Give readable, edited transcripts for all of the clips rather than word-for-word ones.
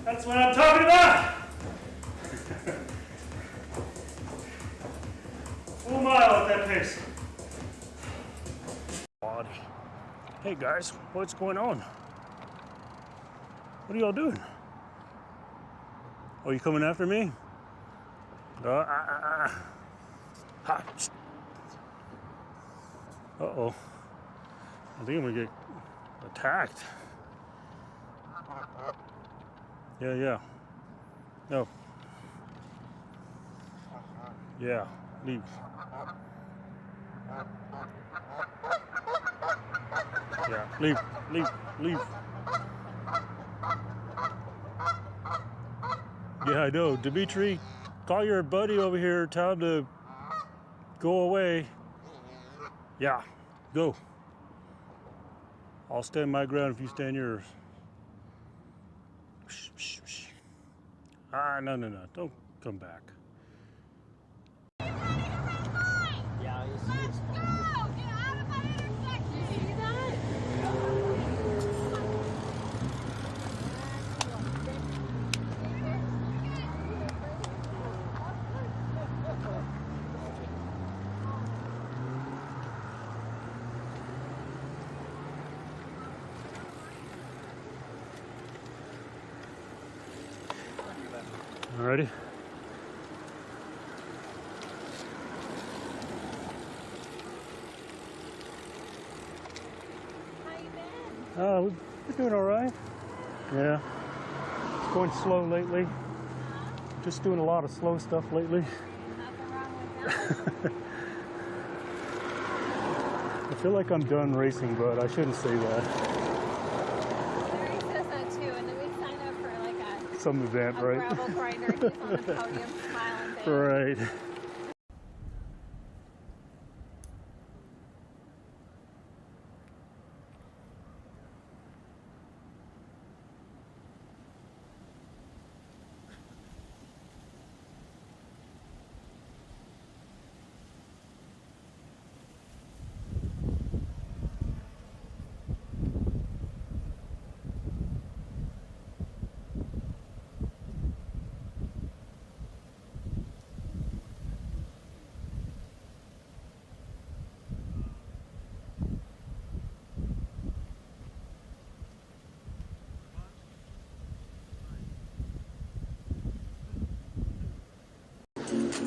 That's what I'm talking about! Full mile at that pace. Hey guys, what's going on? What are y'all doing? Oh, you coming after me? Uh-oh. I think I'm gonna get attacked. Yeah. No. Yeah, leave. Yeah, leave. Yeah, I know. Dimitri, call your buddy over here, tell him to go away. Yeah, go. I'll stand my ground if you stand yours. Shh. No. Don't come back. Yeah, you see this one. Get out of my intersection! See that? Alrighty. We're doing all right. Yeah. It's going slow lately. Just doing a lot of slow stuff lately. Nothing wrong with that. I feel like I'm done racing, but I shouldn't say that. Larry says that too, and then we signed up for like some event, a right? gravel grinder. He's on the podium smiling there. Right.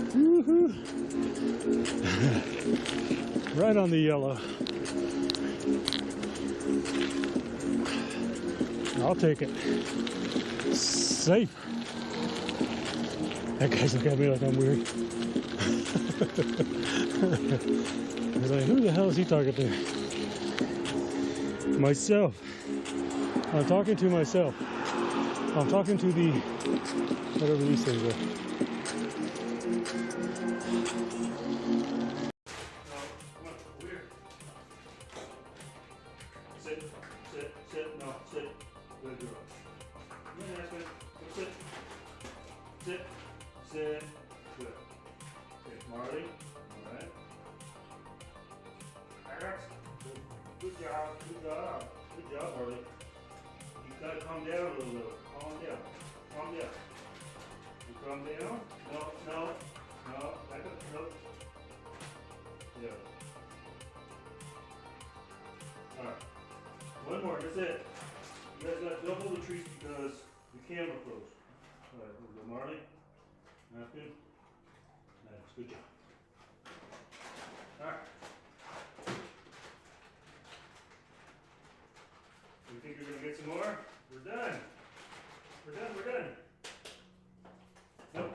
Woohoo! Right on the yellow. I'll take it. Safe. That guy's looking at me like I'm weird. He's like, who the hell is he talking to? Myself. I'm talking to myself. I'm talking to the whatever these things are. Sit. Good. Okay, Marley. All right. Good job, Marley. You gotta calm down a little. Calm down. You calm down. No. Back up. No. Yeah. All right. One more. That's it. You guys got double the trees because the camera closed. All right. We'll go, Marley. That's good. That's good job. Alright. You think you're going to get some more? We're done. Nope.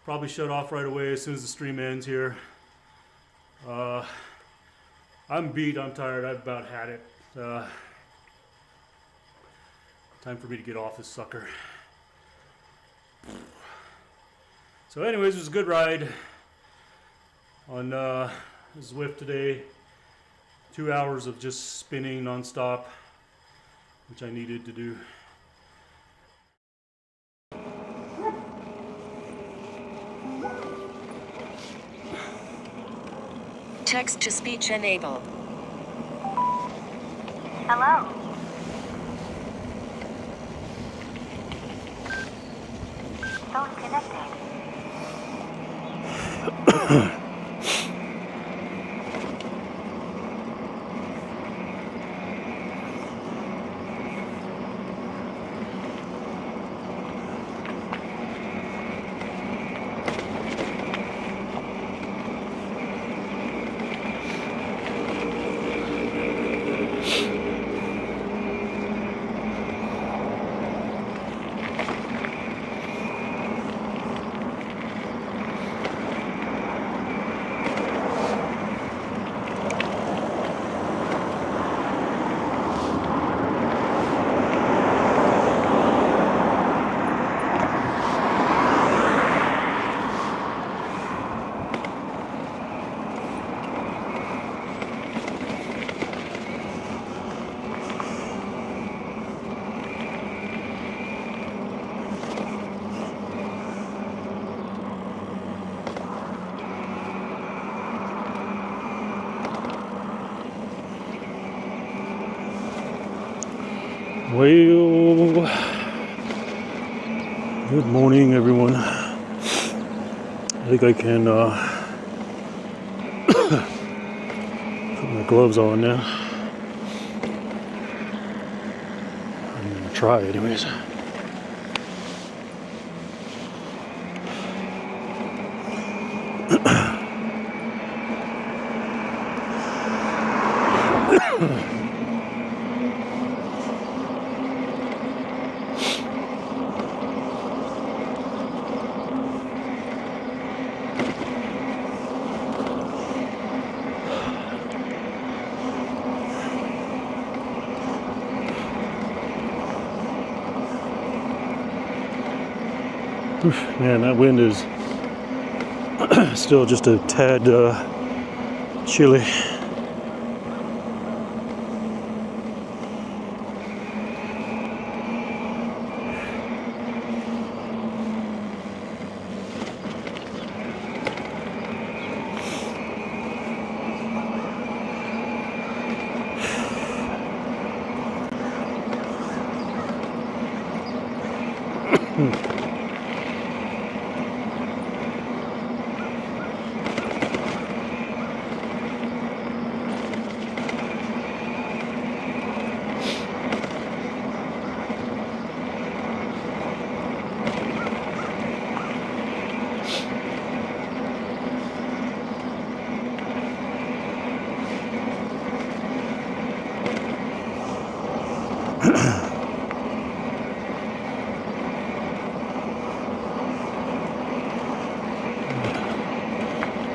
Probably shut off right away as soon as the stream ends here. I'm beat, I'm tired, I've about had it. Time for me to get off this sucker. So anyways, it was a good ride on Zwift today. 2 hours of just spinning nonstop, which I needed to do. Text to speech enabled. Hello. Phone connected. Well, good morning, everyone. I think I can put my gloves on now. I'm gonna try, anyways. Oof, man, that wind is still just a tad chilly.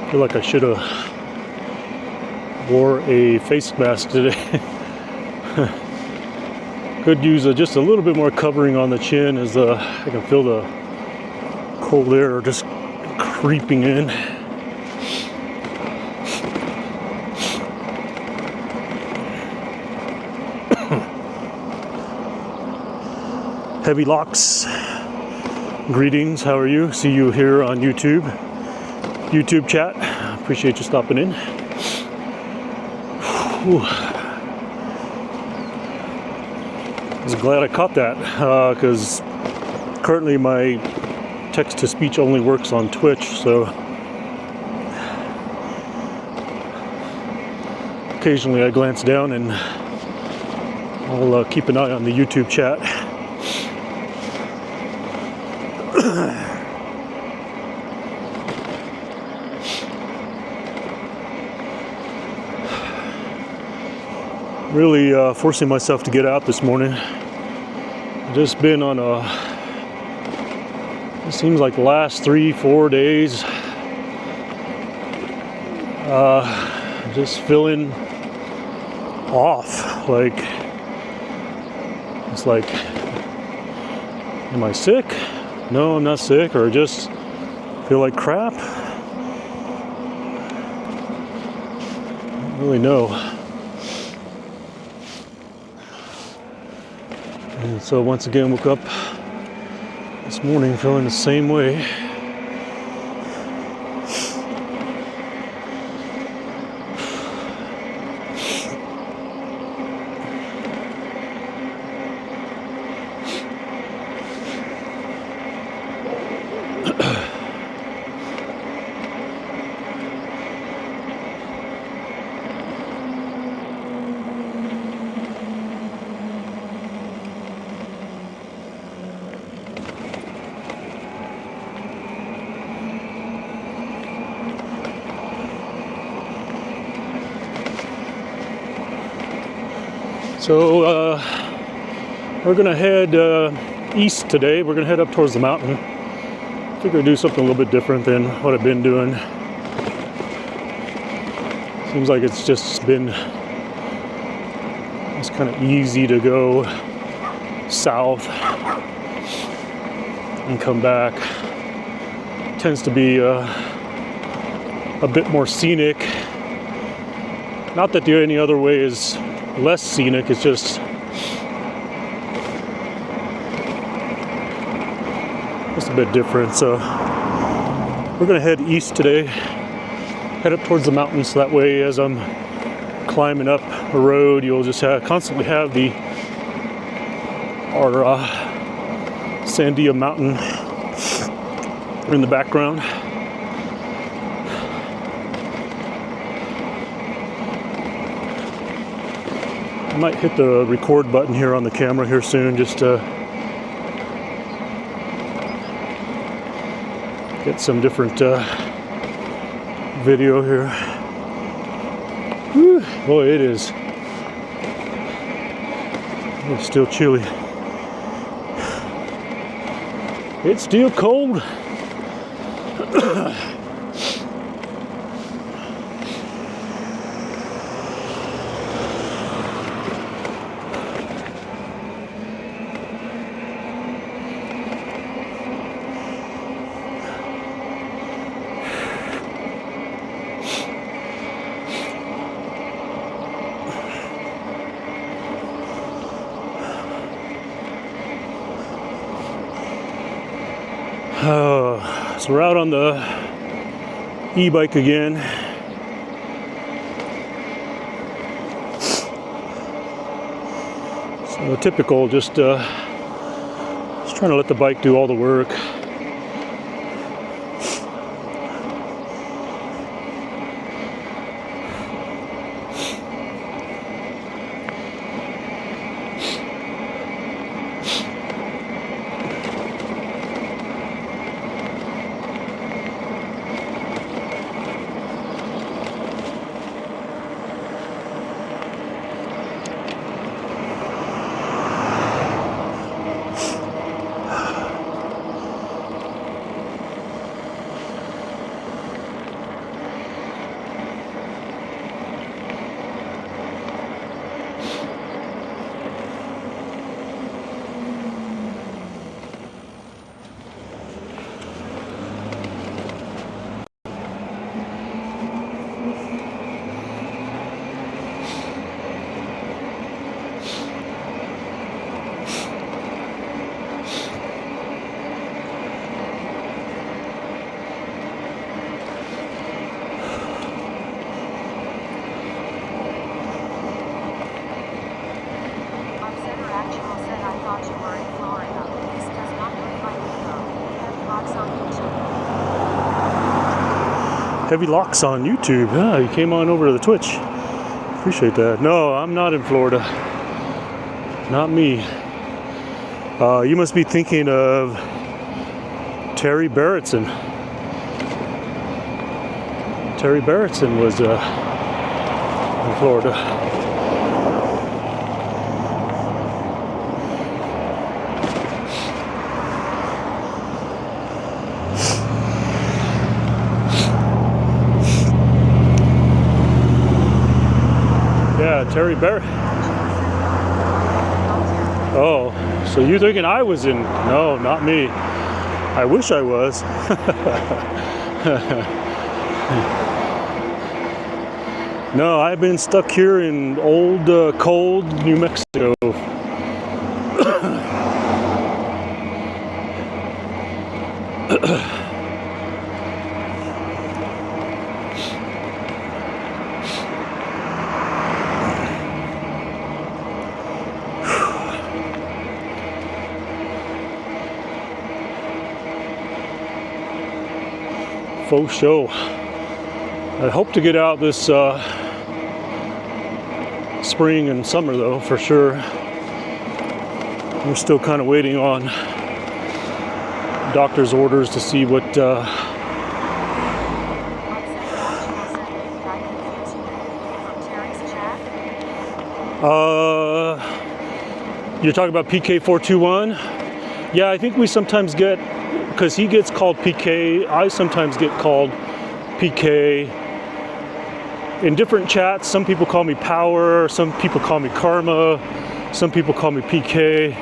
I feel like I should have wore a face mask today. Could use just a little bit more covering on the chin as I can feel the cold air just creeping in. Heavy Locks, greetings, how are you? See you here on YouTube chat. Appreciate you stopping in. Whew. I was glad I caught that because currently my text to speech only works on Twitch, so occasionally I glance down and I'll keep an eye on the YouTube chat. Really forcing myself to get out this morning. Just been on a It seems like the last 3-4 days, just feeling off. Like, it's like, am I sick? No, I'm not sick, or just feel like crap. I don't really know. And so once again, woke up this morning feeling the same way. So we're gonna head east today. We're gonna head up towards the mountain. Figure I'd do something a little bit different than what I've been doing. Seems like it's just been kind of easy to go south and come back. Tends to be a bit more scenic. Not that any other way is less scenic, it's just a bit different. So we're gonna head east today, head up towards the mountains, so that way as I'm climbing up a road, you'll just constantly have our Sandia mountain in the background. I might hit the record button here on the camera here soon, just to get some different video here. Whew, boy, it's still chilly. It's still cold. So we're out on the e-bike again. So typical, just trying to let the bike do all the work. Heavy Locks on YouTube. Yeah, you came on over to the Twitch. Appreciate that. No, I'm not in Florida. Not me. You must be thinking of Terry Barrettson. Terry Barrettson was in Florida. Yeah, Terry Barry. Oh, so you're thinking I was in? No, not me. I wish I was. No, I've been stuck here in old, cold New Mexico. Faux show. I hope to get out this spring and summer though, for sure. We're still kind of waiting on doctor's orders to see what you're talking about PK421? Yeah, I think we sometimes get, because he gets called PK, I sometimes get called PK. In different chats, some people call me Power, some people call me Karma, some people call me PK.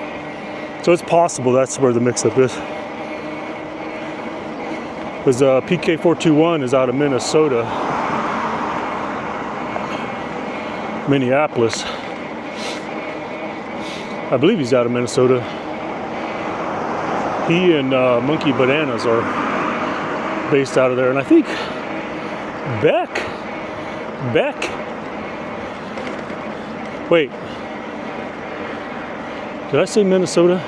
So it's possible that's where the mix-up is. Because PK421 is out of Minnesota, Minneapolis. I believe he's out of Minnesota. He and Monkey Bananas are based out of there, and I think Beck. Wait, did I say Minnesota?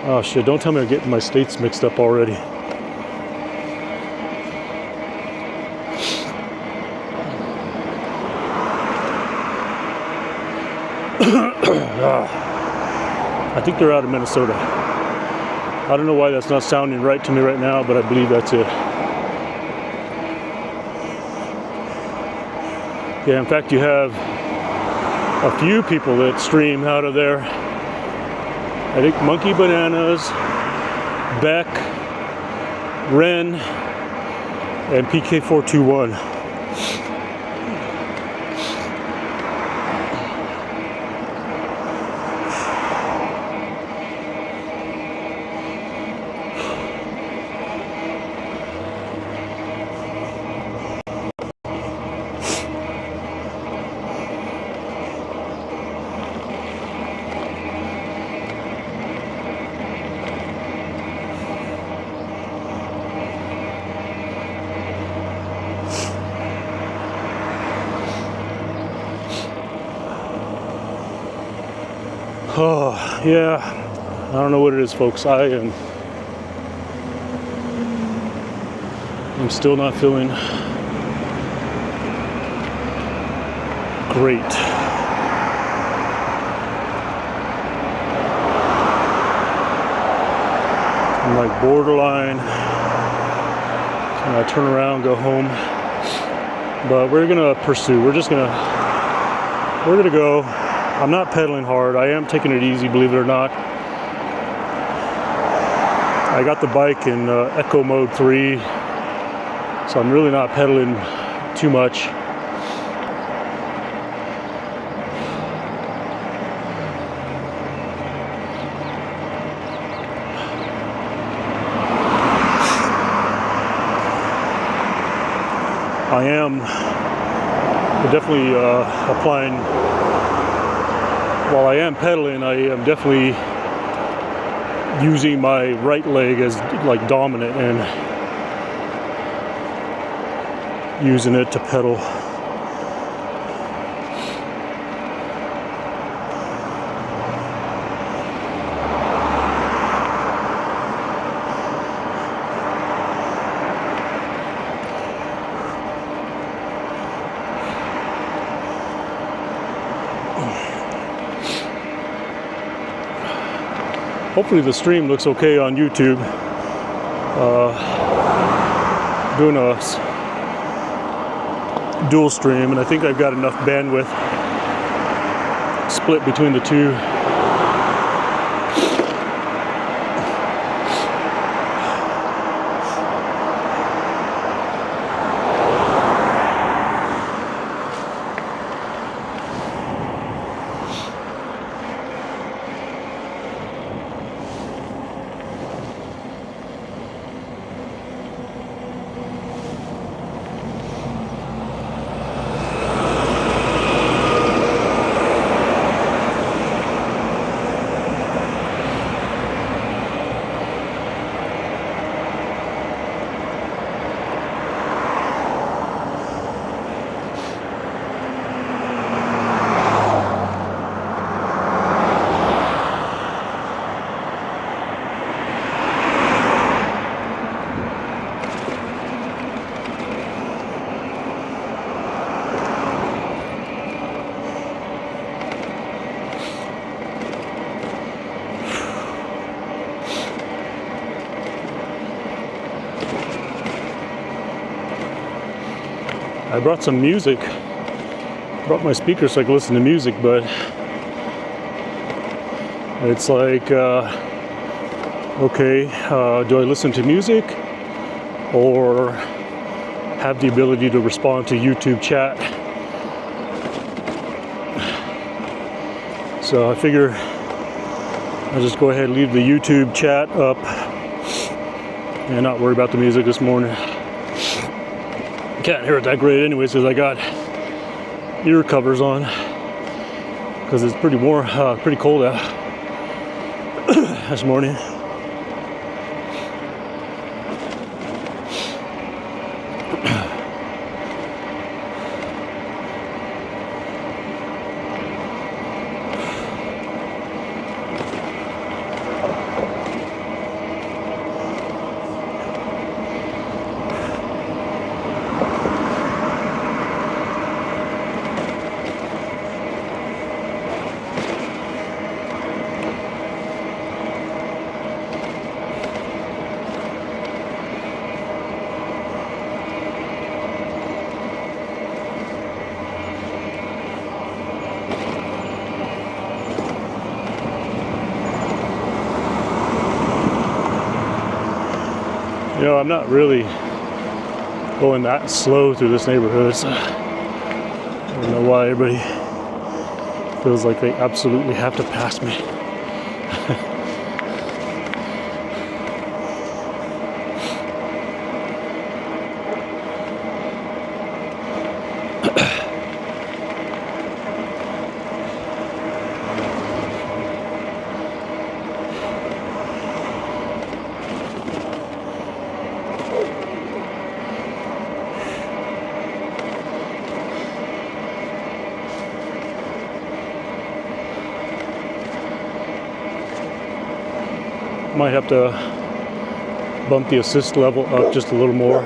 Oh shit! Don't tell me I'm getting my states mixed up already. I think they're out of Minnesota. I don't know why that's not sounding right to me right now, but I believe that's it. Yeah, in fact, you have a few people that stream out of there. I think Monkey Bananas, Beck, Ren, and PK421. Oh, yeah, I don't know what it is, folks. I'm still not feeling great. I'm like borderline. Can I turn around, go home? But we're gonna pursue. We're gonna go. I'm not pedaling hard. I am taking it easy, believe it or not. I got the bike in Eco Mode 3, so I'm really not pedaling too much. I am definitely applying. While I am pedaling, I am definitely using my right leg as like dominant and using it to pedal. Hopefully the stream looks okay on YouTube. Doing a dual stream, and I think I've got enough bandwidth split between the two. I brought some music. Brought my speakers so I can listen to music, but it's like, okay, do I listen to music or have the ability to respond to YouTube chat? So I figure I'll just go ahead and leave the YouTube chat up and not worry about the music this morning. Can't hear it that great anyways because I got ear covers on because it's pretty warm, pretty cold out this morning. You know, I'm not really going that slow through this neighborhood. So I don't know why everybody feels like they absolutely have to pass me. Might have to bump the assist level up just a little more.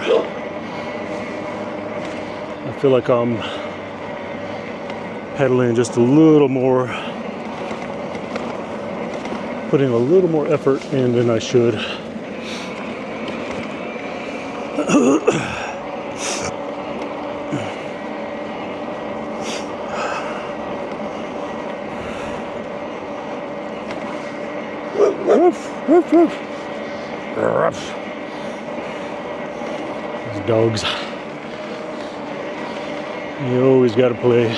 I feel like I'm pedaling just a little more, putting a little more effort in than I should. Ruff, ruff. Ruff. These dogs. You always gotta play.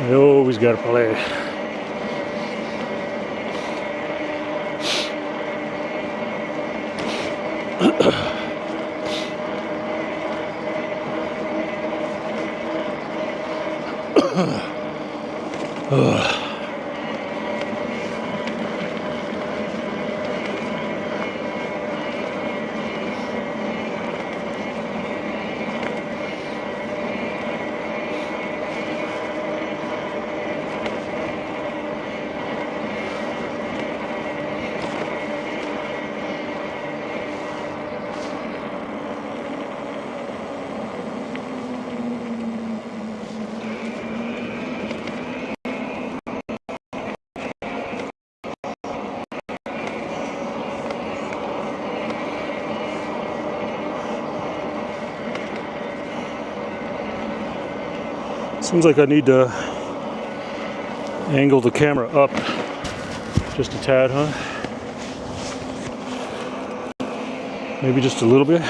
You always gotta play. Seems like I need to angle the camera up just a tad, huh? Maybe just a little bit.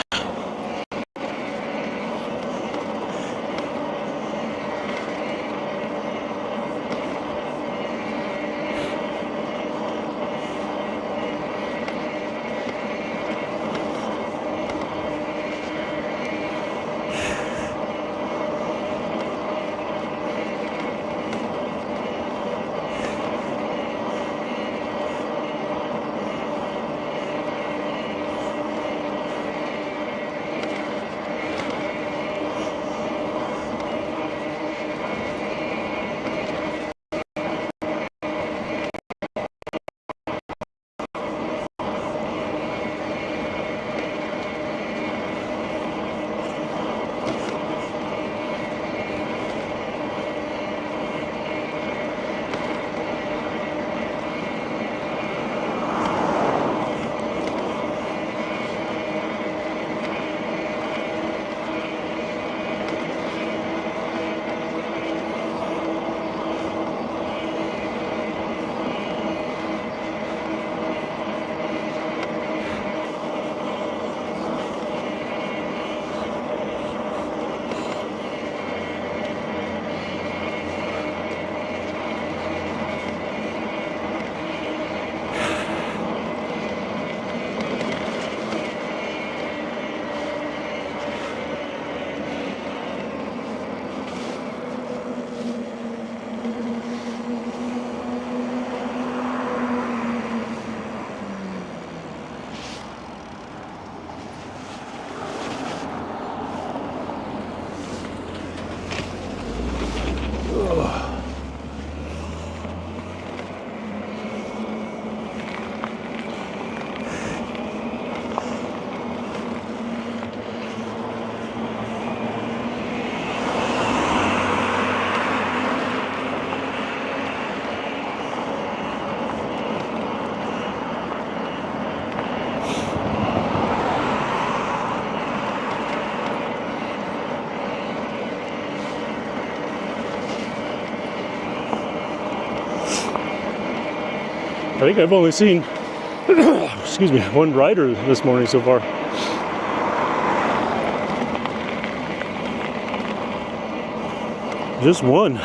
I think I've only seen, excuse me, one rider this morning so far. Just one.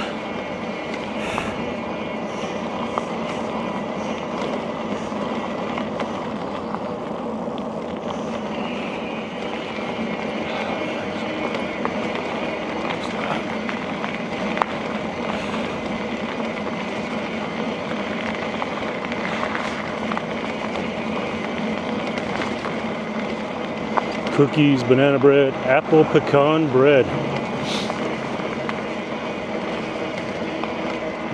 Cookies, banana bread, apple pecan bread.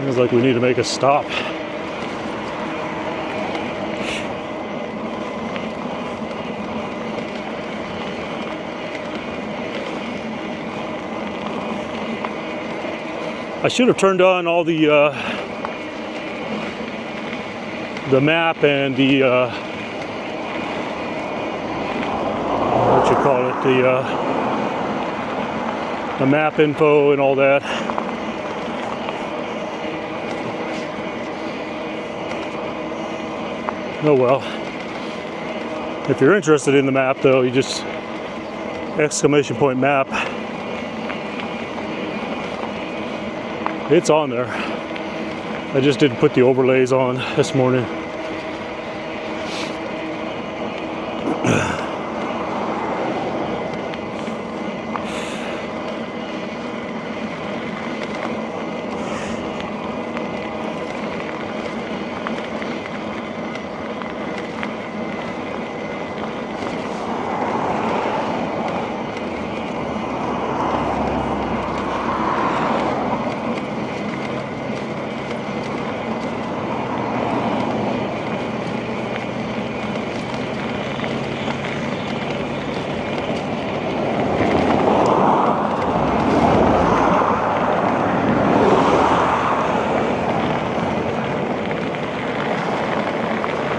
Feels like we need to make a stop. I should have turned on all the map and the what you call it, the map info and all that. Oh well. If you're interested in the map though, you just exclamation point map. It's on there. I just didn't put the overlays on this morning.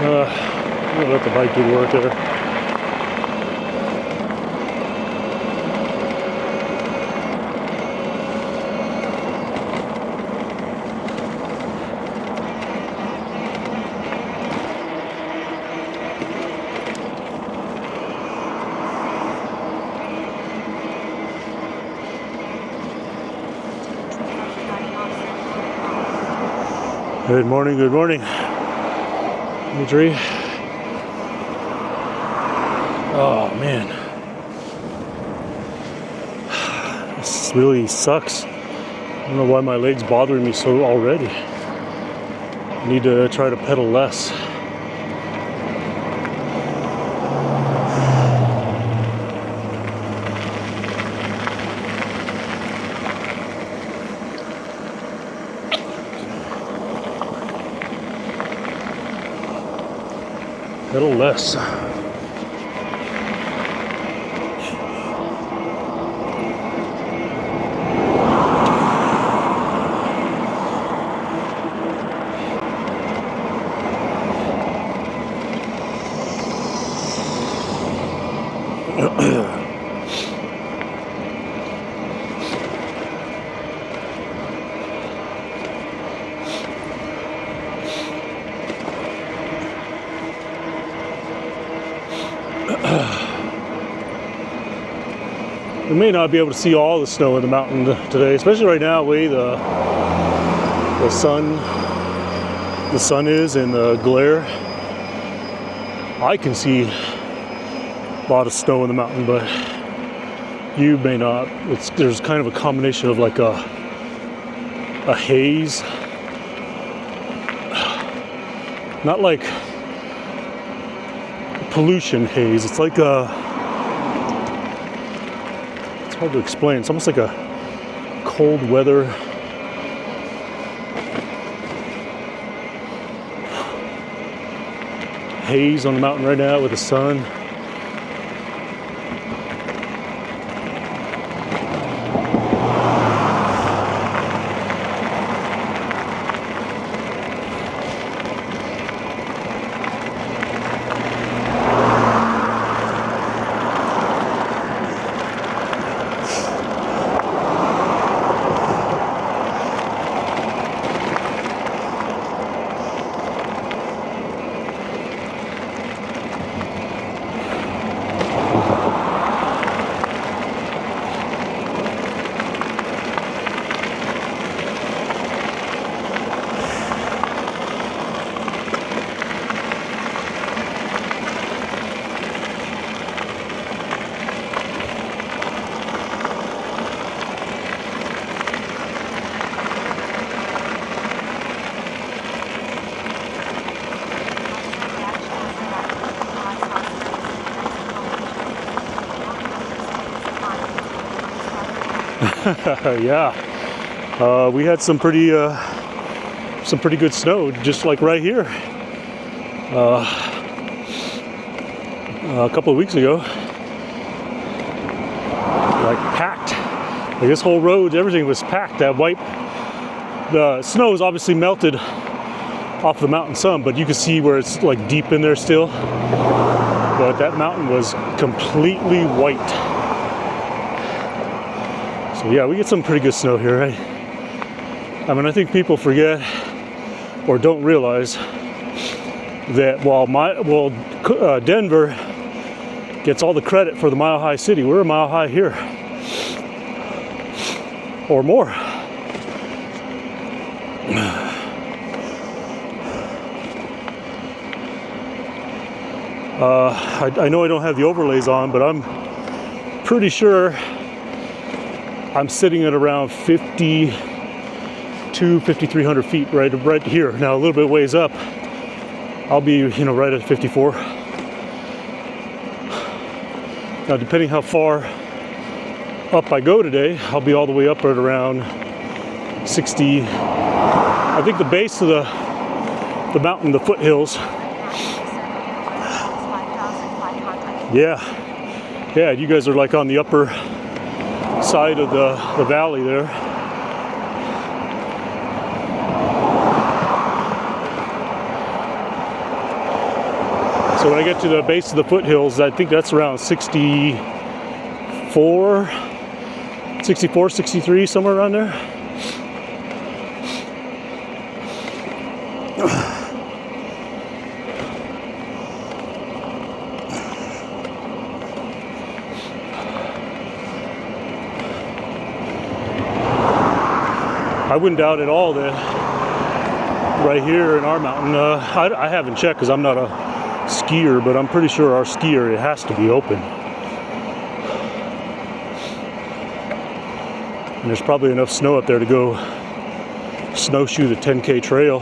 I'm gonna let the bike do the work there. Good morning, good morning. Adri. Oh man, this really sucks. I don't know why my leg's bothering me so already. I need to try to pedal less. Pedal less. We may not be able to see all the snow in the mountain today, especially right now, the way the sun is and the glare. I can see a lot of snow in the mountain, but you may not. There's kind of a combination of like a haze, not like pollution haze. It's like it's hard to explain. It's almost like a cold weather haze on the mountain right now with the sun. Yeah, we had some pretty good snow, just like right here, a couple of weeks ago. Like packed. Like this whole road, everything was packed. That white, the snow is obviously melted off the mountain some, but you can see where it's like deep in there still. But that mountain was completely white. So yeah, we get some pretty good snow here, right? I mean, I think people forget or don't realize that while Denver gets all the credit for the Mile High City, we're a mile high here or more. I know I don't have the overlays on, but I'm pretty sure I'm sitting at around 5,300 feet right here. Now a little bit ways up, I'll be right at 54. Now depending how far up I go today, I'll be all the way up at around 60. I think the base of the mountain, the foothills. Yeah, you guys are like on the upper side of the valley there. So when I get to the base of the foothills, I think that's around 64, 63, somewhere around there. I wouldn't doubt at all that right here in our mountain, I haven't checked because I'm not a skier, but I'm pretty sure our ski area has to be open. And there's probably enough snow up there to go snowshoe the 10K trail.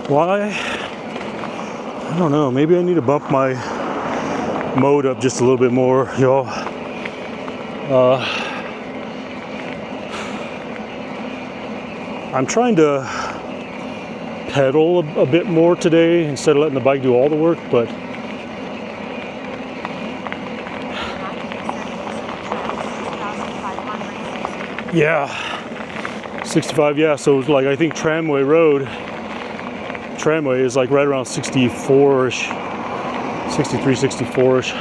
Why? I don't know. Maybe I need to bump my mode up just a little bit more, y'all. I'm trying to pedal a bit more today instead of letting the bike do all the work, but yeah, 65, yeah, so it's like I think Tramway is like right around 64-ish. 63, 64-ish.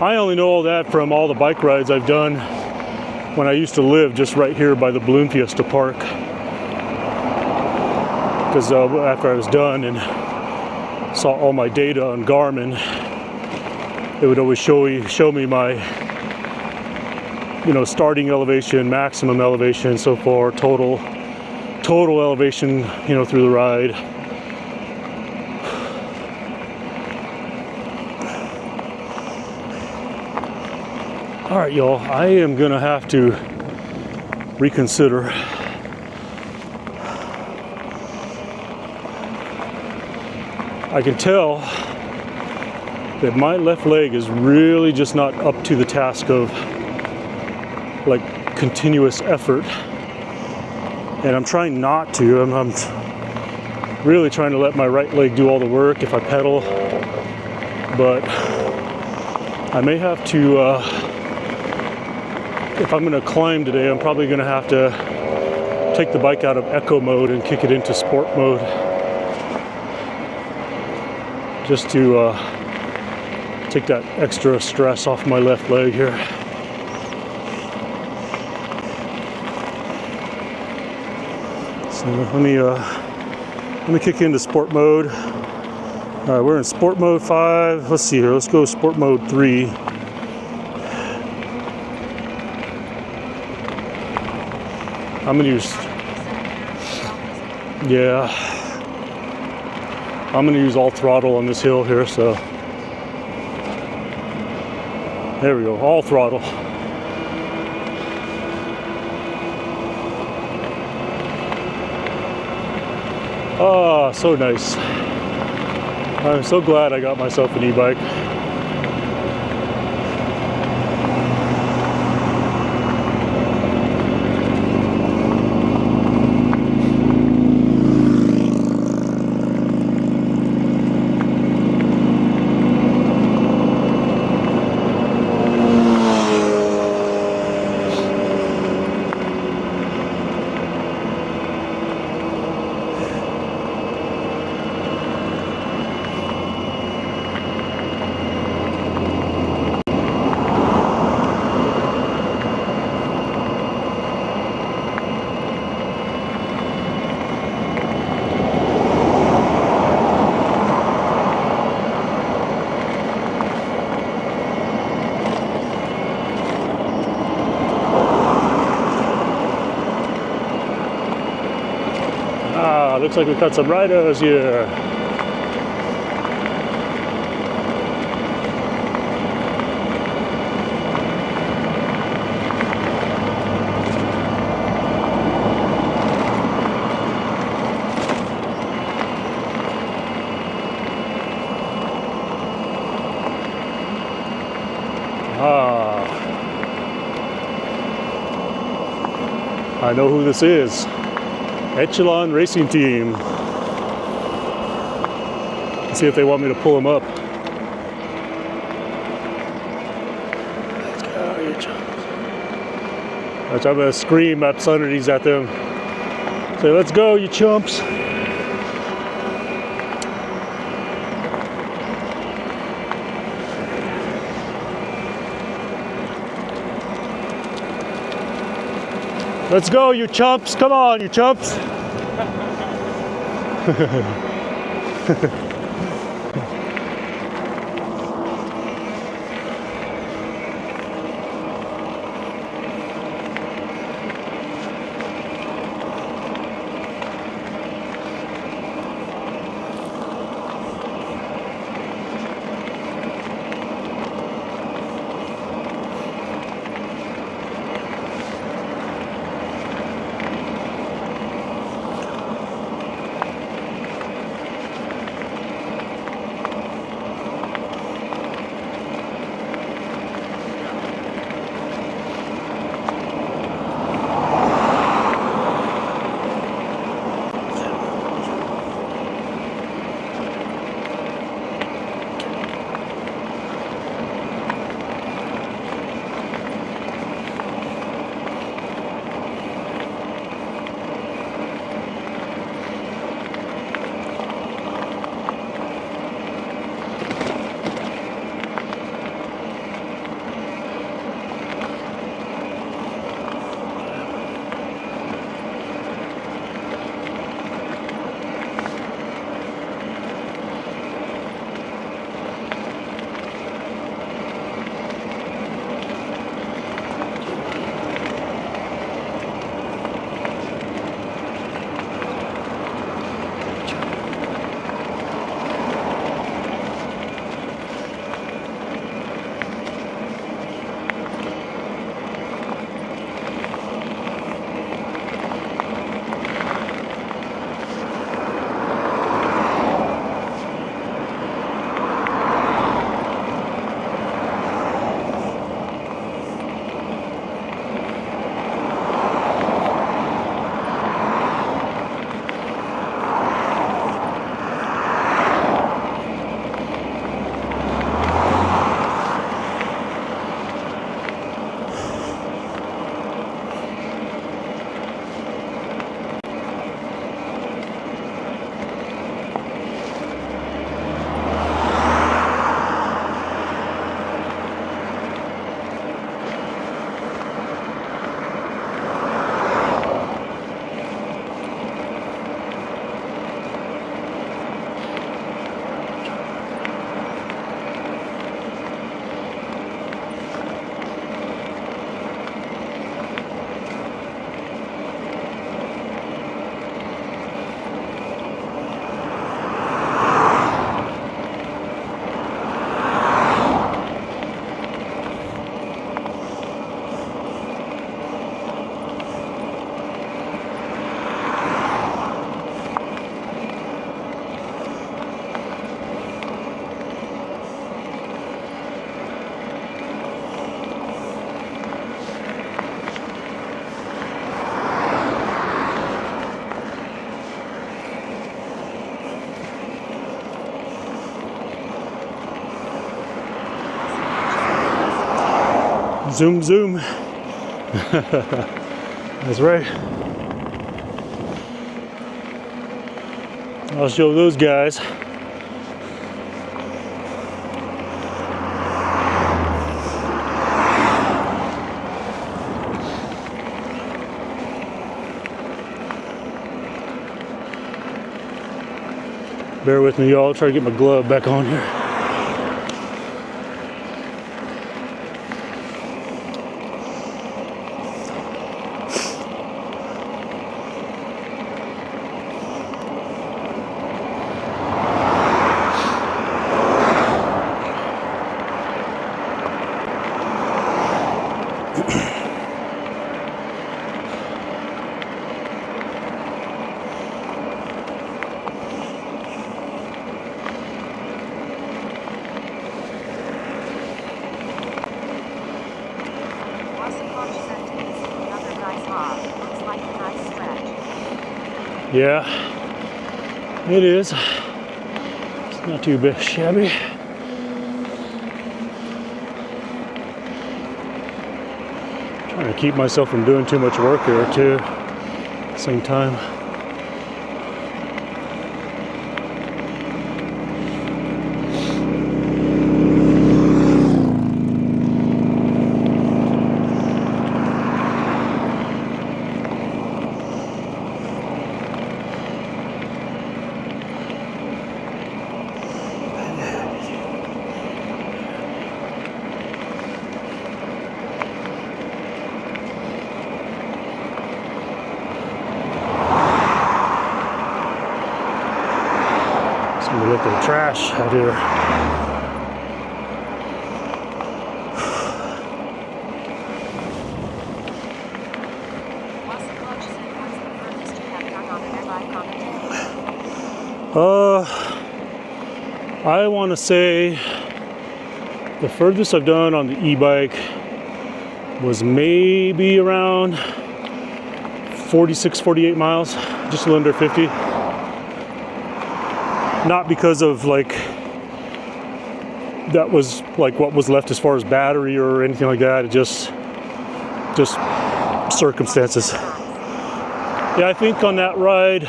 I only know all that from all the bike rides I've done when I used to live just right here by the Balloon Fiesta Park. Because after I was done and saw all my data on Garmin, it would always show me my, starting elevation, maximum elevation, so far, total elevation, through the ride. All right, y'all, I am gonna have to reconsider. I can tell that my left leg is really just not up to the task of like continuous effort, and I'm trying not to. I'm really trying to let my right leg do all the work if I pedal, but I may have to, if I'm going to climb today, I'm probably going to have to take the bike out of eco mode and kick it into sport mode, just to take that extra stress off my left leg here. So let me kick into sport mode. All right, we're in sport mode 5. Let's see here. Let's go sport mode 3. I'm gonna use, yeah, I'm gonna use all throttle on this hill here. So there we go, all throttle. Oh, so nice. I'm so glad I got myself an e-bike. Looks like we got some riders here. I know who this is. Echelon Racing Team. Let's see if they want me to pull them up. Let's go, you chumps. I'm gonna scream obscenities at them. Say, let's go, you chumps. Let's go, you chumps. Come on, you chumps. Zoom, zoom. That's right. I'll show those guys. Bear with me, y'all. I'll try to get my glove back on here. Yeah, it is. It's not too bad, shabby. Trying to keep myself from doing too much work here too at the same time. Some look at the trash out here. I want to say the furthest I've done on the e-bike was maybe around 46, 48 miles, just a little under 50. Not because of like, that was like what was left as far as battery or anything like that, it just circumstances. Yeah, I think on that ride,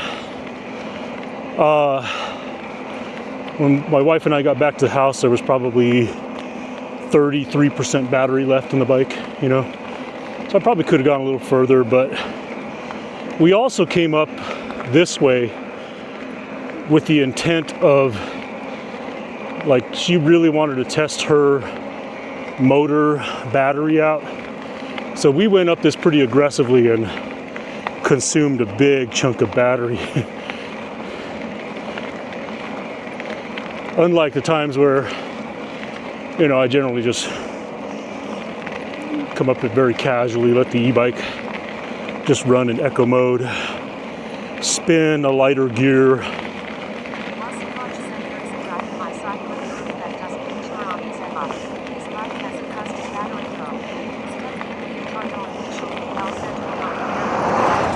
when my wife and I got back to the house, there was probably 33% battery left in the bike, you know. So I probably could have gone a little further, but we also came up this way with the intent of, like, she really wanted to test her motor battery out. So we went up this pretty aggressively and consumed a big chunk of battery. Unlike the times where, you know, I generally just come up it very casually, let the e-bike just run in eco mode, spin a lighter gear.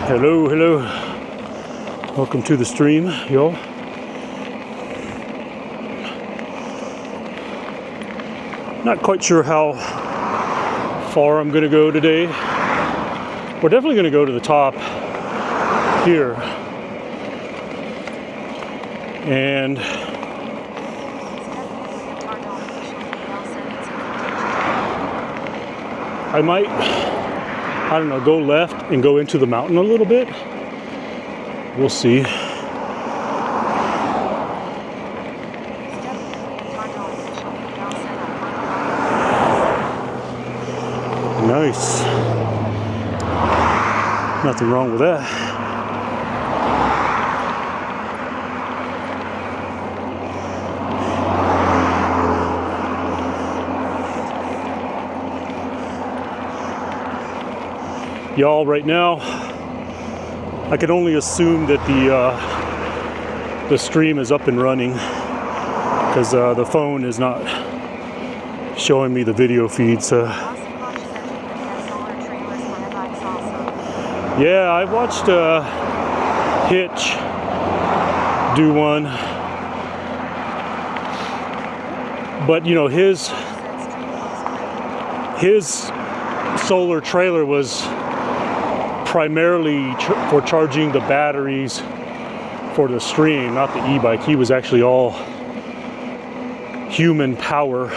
Hello, hello. Welcome to the stream, y'all. Not quite sure how far I'm gonna go today. We're definitely gonna go to the top here. And I might, I don't know, go left and go into the mountain a little bit. We'll see. Nice. Nothing wrong with that. Y'all, right now, I can only assume that the stream is up and running because the phone is not showing me the video feed. So yeah, I watched Hitch do one, but you know, his solar trailer was primarily for charging the batteries for the stream, not the e-bike. He was actually all human power.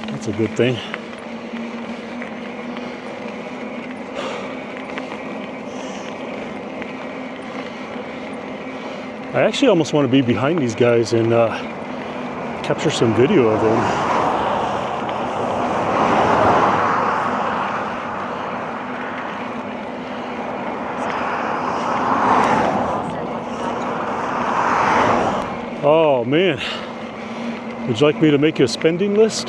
That's a good thing. I actually almost want to be behind these guys and capture some video of them. Oh man. Would you like me to make you a spending list?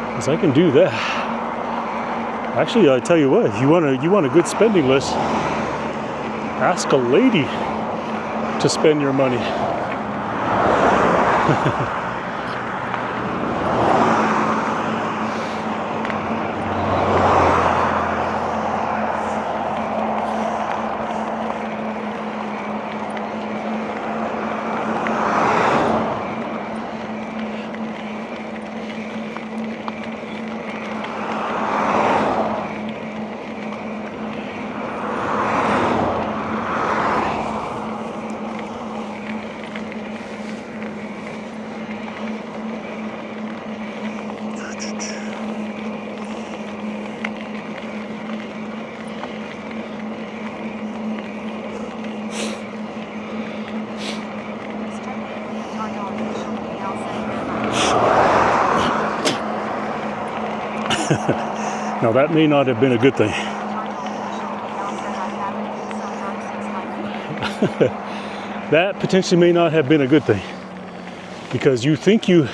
Because I can do that. Actually, I tell you what, if you want a good spending list, ask a lady to spend your money. Now that may not have been a good thing. That potentially may not have been a good thing, because you think you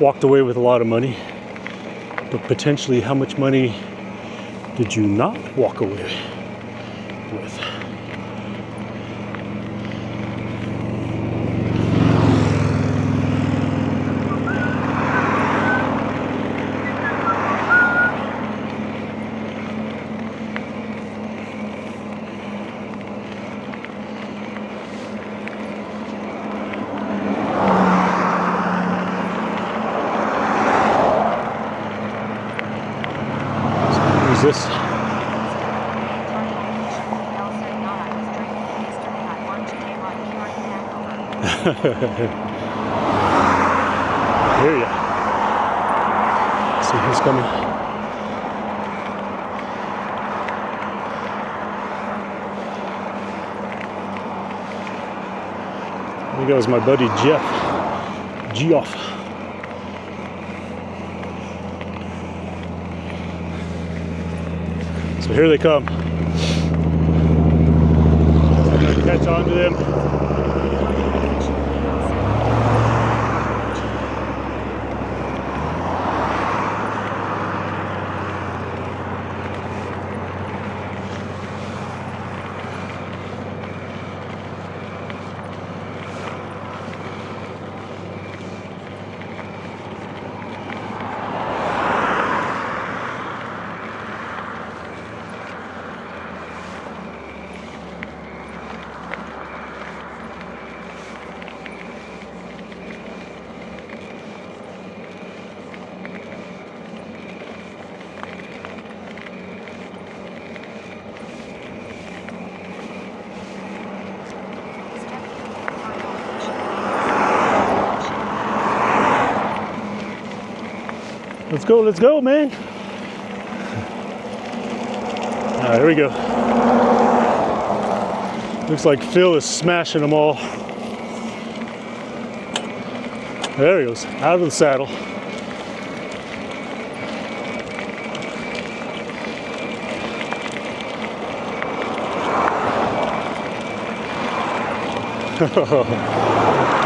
walked away with a lot of money, but potentially how much money did you not walk away with? This? Hear ya. See who's coming. There goes my buddy Geoff. So here they come. I'm going to catch on to them. Let's go, man. All right, here we go. Looks like Phil is smashing them all. There he goes, out of the saddle.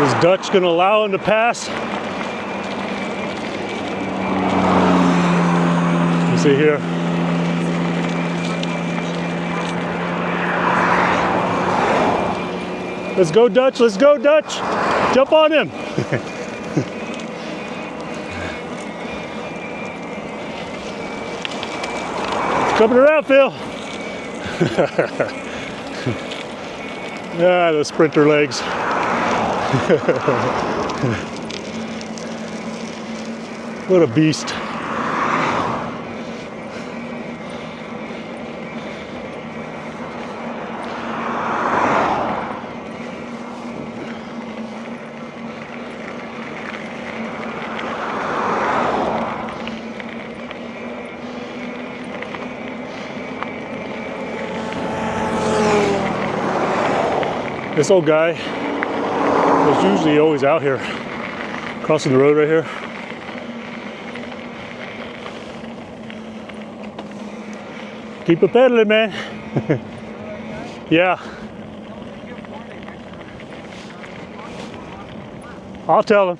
Is Dutch gonna allow him to pass? see here. Let's go Dutch, let's go Dutch. Jump on him. It's coming around, Phil. Ah, the sprinter legs. What a beast. This old guy was usually always out here, crossing the road right here. Keep it pedaling, man. Yeah. I'll tell him.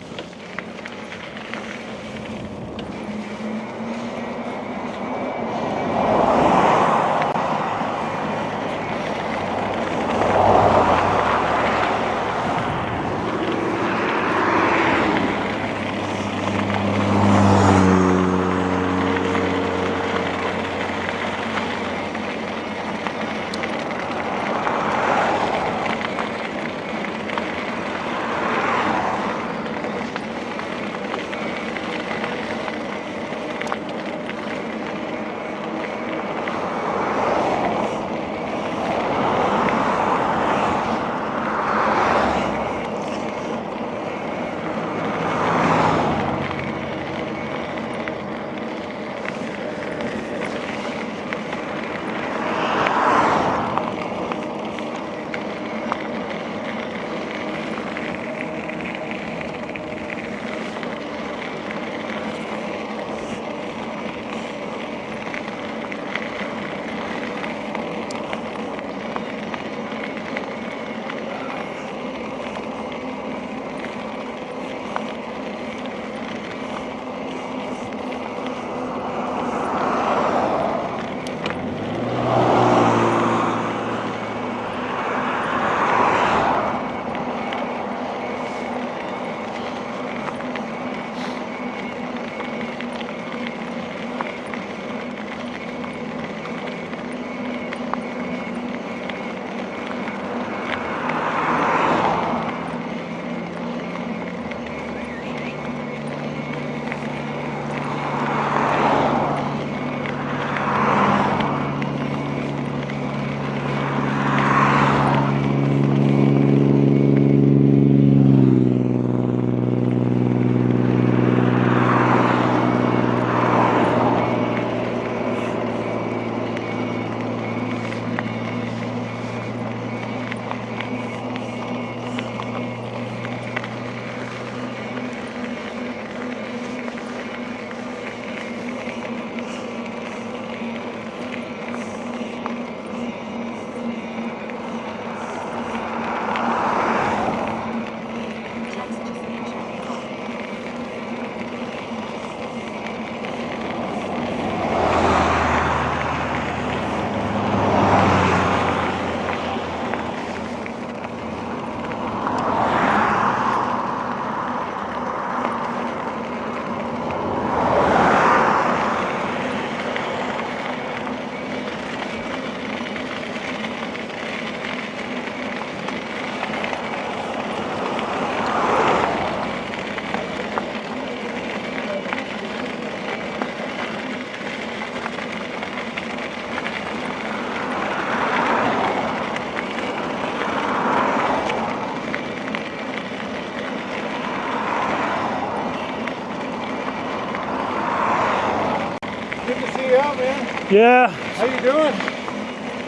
Yeah. How you doing?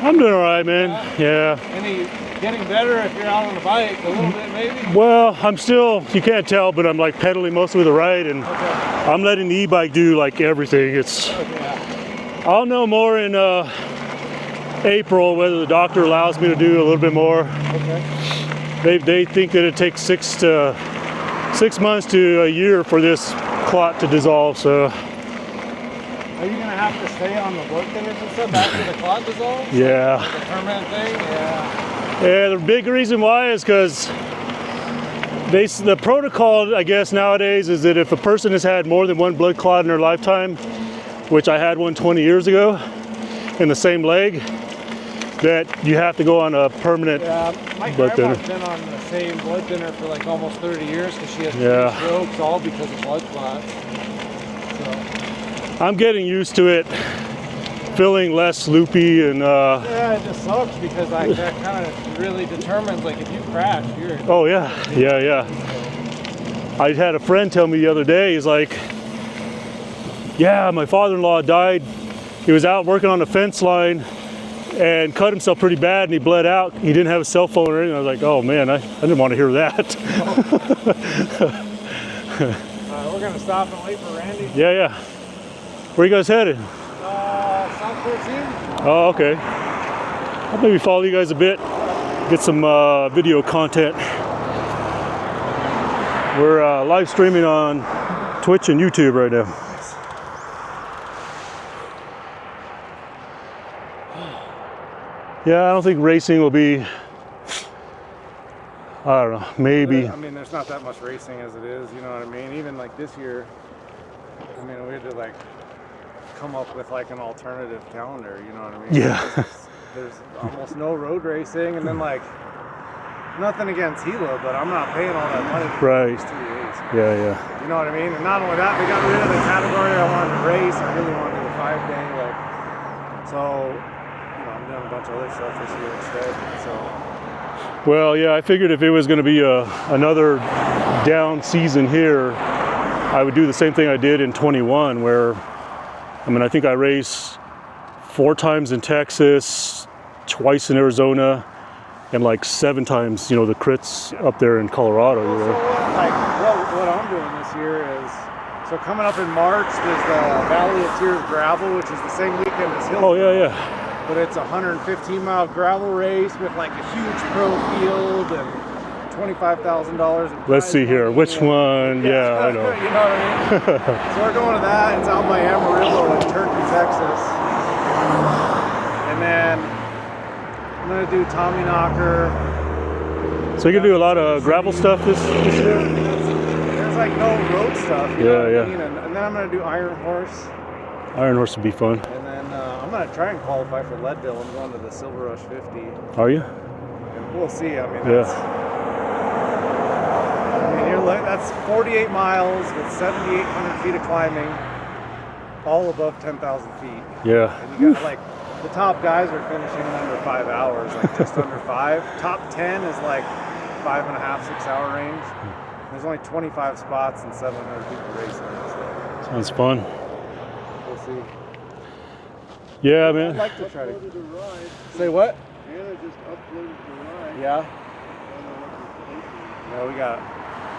I'm doing all right, man. Yeah. Any getting better if you're out on the bike a little bit, maybe? Well, I'm still, you can't tell, but I'm like pedaling mostly with the right, and I'm letting the e-bike do like everything. It's, I'll know more in April whether the doctor allows me to do a little bit more. Okay. They think that it takes 6 months to a year for this clot to dissolve, so Are you gonna have to stay on the blood thinners and stuff after the clot dissolves? Yeah. Like a permanent thing? Yeah. Yeah, the big reason why is because the protocol, I guess, nowadays is that if a person has had more than one blood clot in their lifetime, which I had one 20 years ago in the same leg, that you have to go on a permanent my blood thinner. grandma's been on the same blood thinner for like almost 30 years because she has 3 strokes, all because of blood clots. So. I'm getting used to it, feeling less loopy and yeah, it just sucks because like that kind of really determines like if you crash, you're. Oh yeah. I had a friend tell me the other day, he's like, yeah, my father-in-law died. He was out working on a fence line and cut himself pretty bad and he bled out. He didn't have a cell phone or anything. I was like, oh man, I didn't want to hear that. We're gonna stop and wait for Randy. Yeah. Where you guys headed? South 14. Oh, okay. I'll maybe follow you guys a bit, get some video content. We're live streaming on Twitch and YouTube right now. Yeah, I don't think racing will be, I don't know, maybe. I mean, there's not that much racing as it is, you know what I mean? Even like this year, I mean, we had to like come up with like an alternative calendar, you know what I mean? Yeah. There's almost no road racing, and then like, nothing against Gila, but I'm not paying all that money for these 2 days. Yeah. You know what I mean? And not only that, they got rid of the category I wanted to race. I really wanted to do a 5-day, like, so. I'm doing a bunch of other stuff this year instead. So. Well, yeah, I figured if it was going to be another down season here, I would do the same thing I did in 21, where, I mean, I think I raced 4 times in Texas, twice in Arizona, and like 7 times, you know, the crits up there in Colorado. Well, so what I'm doing this year is, so coming up in March, there's the Valley of Tears Gravel, which is the same weekend as Hill. Oh, yeah. But it's a 115-mile gravel race with like a huge pro field and $25,000. Let's see here, which one? Yeah, I know. You know what I mean? So we're going to that. It's out by Amarillo in Turkey, Texas. And then I'm going to do Tommy Knocker. So you can do a lot of gravel stuff this year? There's like no road stuff. You know what I mean? And then I'm going to do Iron Horse. Iron Horse would be fun. And then I'm going to try and qualify for Leadville. I'm going to the Silver Rush 50. Are you? And we'll see. I mean, that's 48 miles with 7,800 feet of climbing, all above 10,000 feet. Yeah. And you got like, the top guys are finishing in under 5 hours, like just under 5. Top 10 is like 5.5, 6 hour range. There's only 25 spots and 700 people racing. So. Sounds fun. We'll see. Yeah, man. I'd like to try to say what? Anna just uploaded the ride. Yeah. Yeah, we got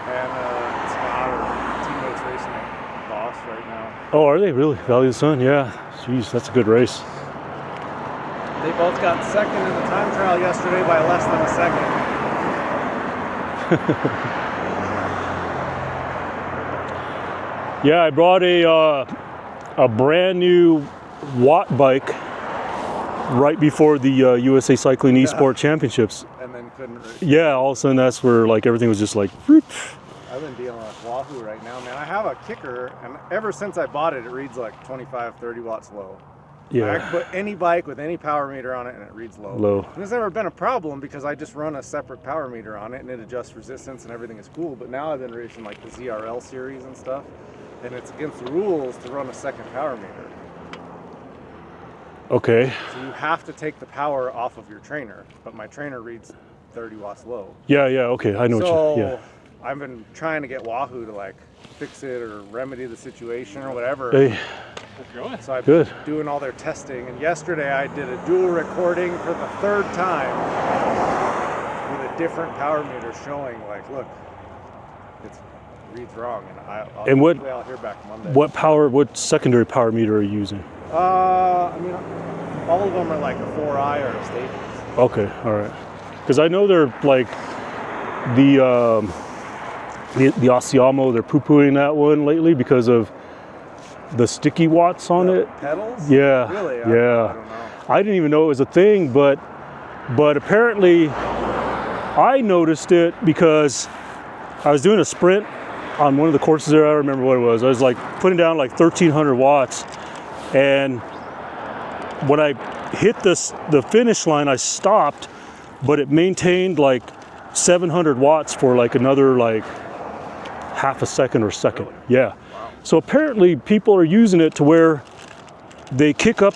Anna, Scott, our teammates racing at Boss right now. Oh, are they really? Valley of the Sun? Yeah. Jeez, that's a good race. They both got second in the time trial yesterday by less than a second. Yeah, I brought a brand new Watt bike right before the USA Cycling eSport Championships. And then couldn't race. Yeah, all of a sudden that's where like everything was just like whoop. I've been dealing with Wahoo right now, man. I have a kicker, and ever since I bought it, it reads like 25, 30 watts low. Yeah. I can put any bike with any power meter on it and it reads low. And it's never been a problem because I just run a separate power meter on it and it adjusts resistance and everything is cool. But now I've been racing like the ZRL series and stuff, and it's against the rules to run a second power meter. Okay. So you have to take the power off of your trainer, but my trainer reads 30 watts low. Yeah, okay, I know what you, yeah. I've been trying to get Wahoo to like fix it or remedy the situation or whatever. Hey. So I've been doing all their testing, and yesterday I did a dual recording for the 3rd time with a different power meter showing like, look, it reads wrong, and I'll hear back Monday. What secondary power meter are you using? I mean, all of them are like a 4i or a Staples. Okay, all right. Because I know they're like the Osiamo, they're poo-pooing that one lately because of the sticky watts on it. Pedals? Yeah. Really? Yeah. I don't know. I didn't even know it was a thing, but apparently I noticed it because I was doing a sprint on one of the courses there. I don't remember what it was. I was like putting down like 1,300 watts, and when I hit the finish line, I stopped, but it maintained like 700 watts for like another like half a second or second. Yeah. So apparently people are using it to where they kick up,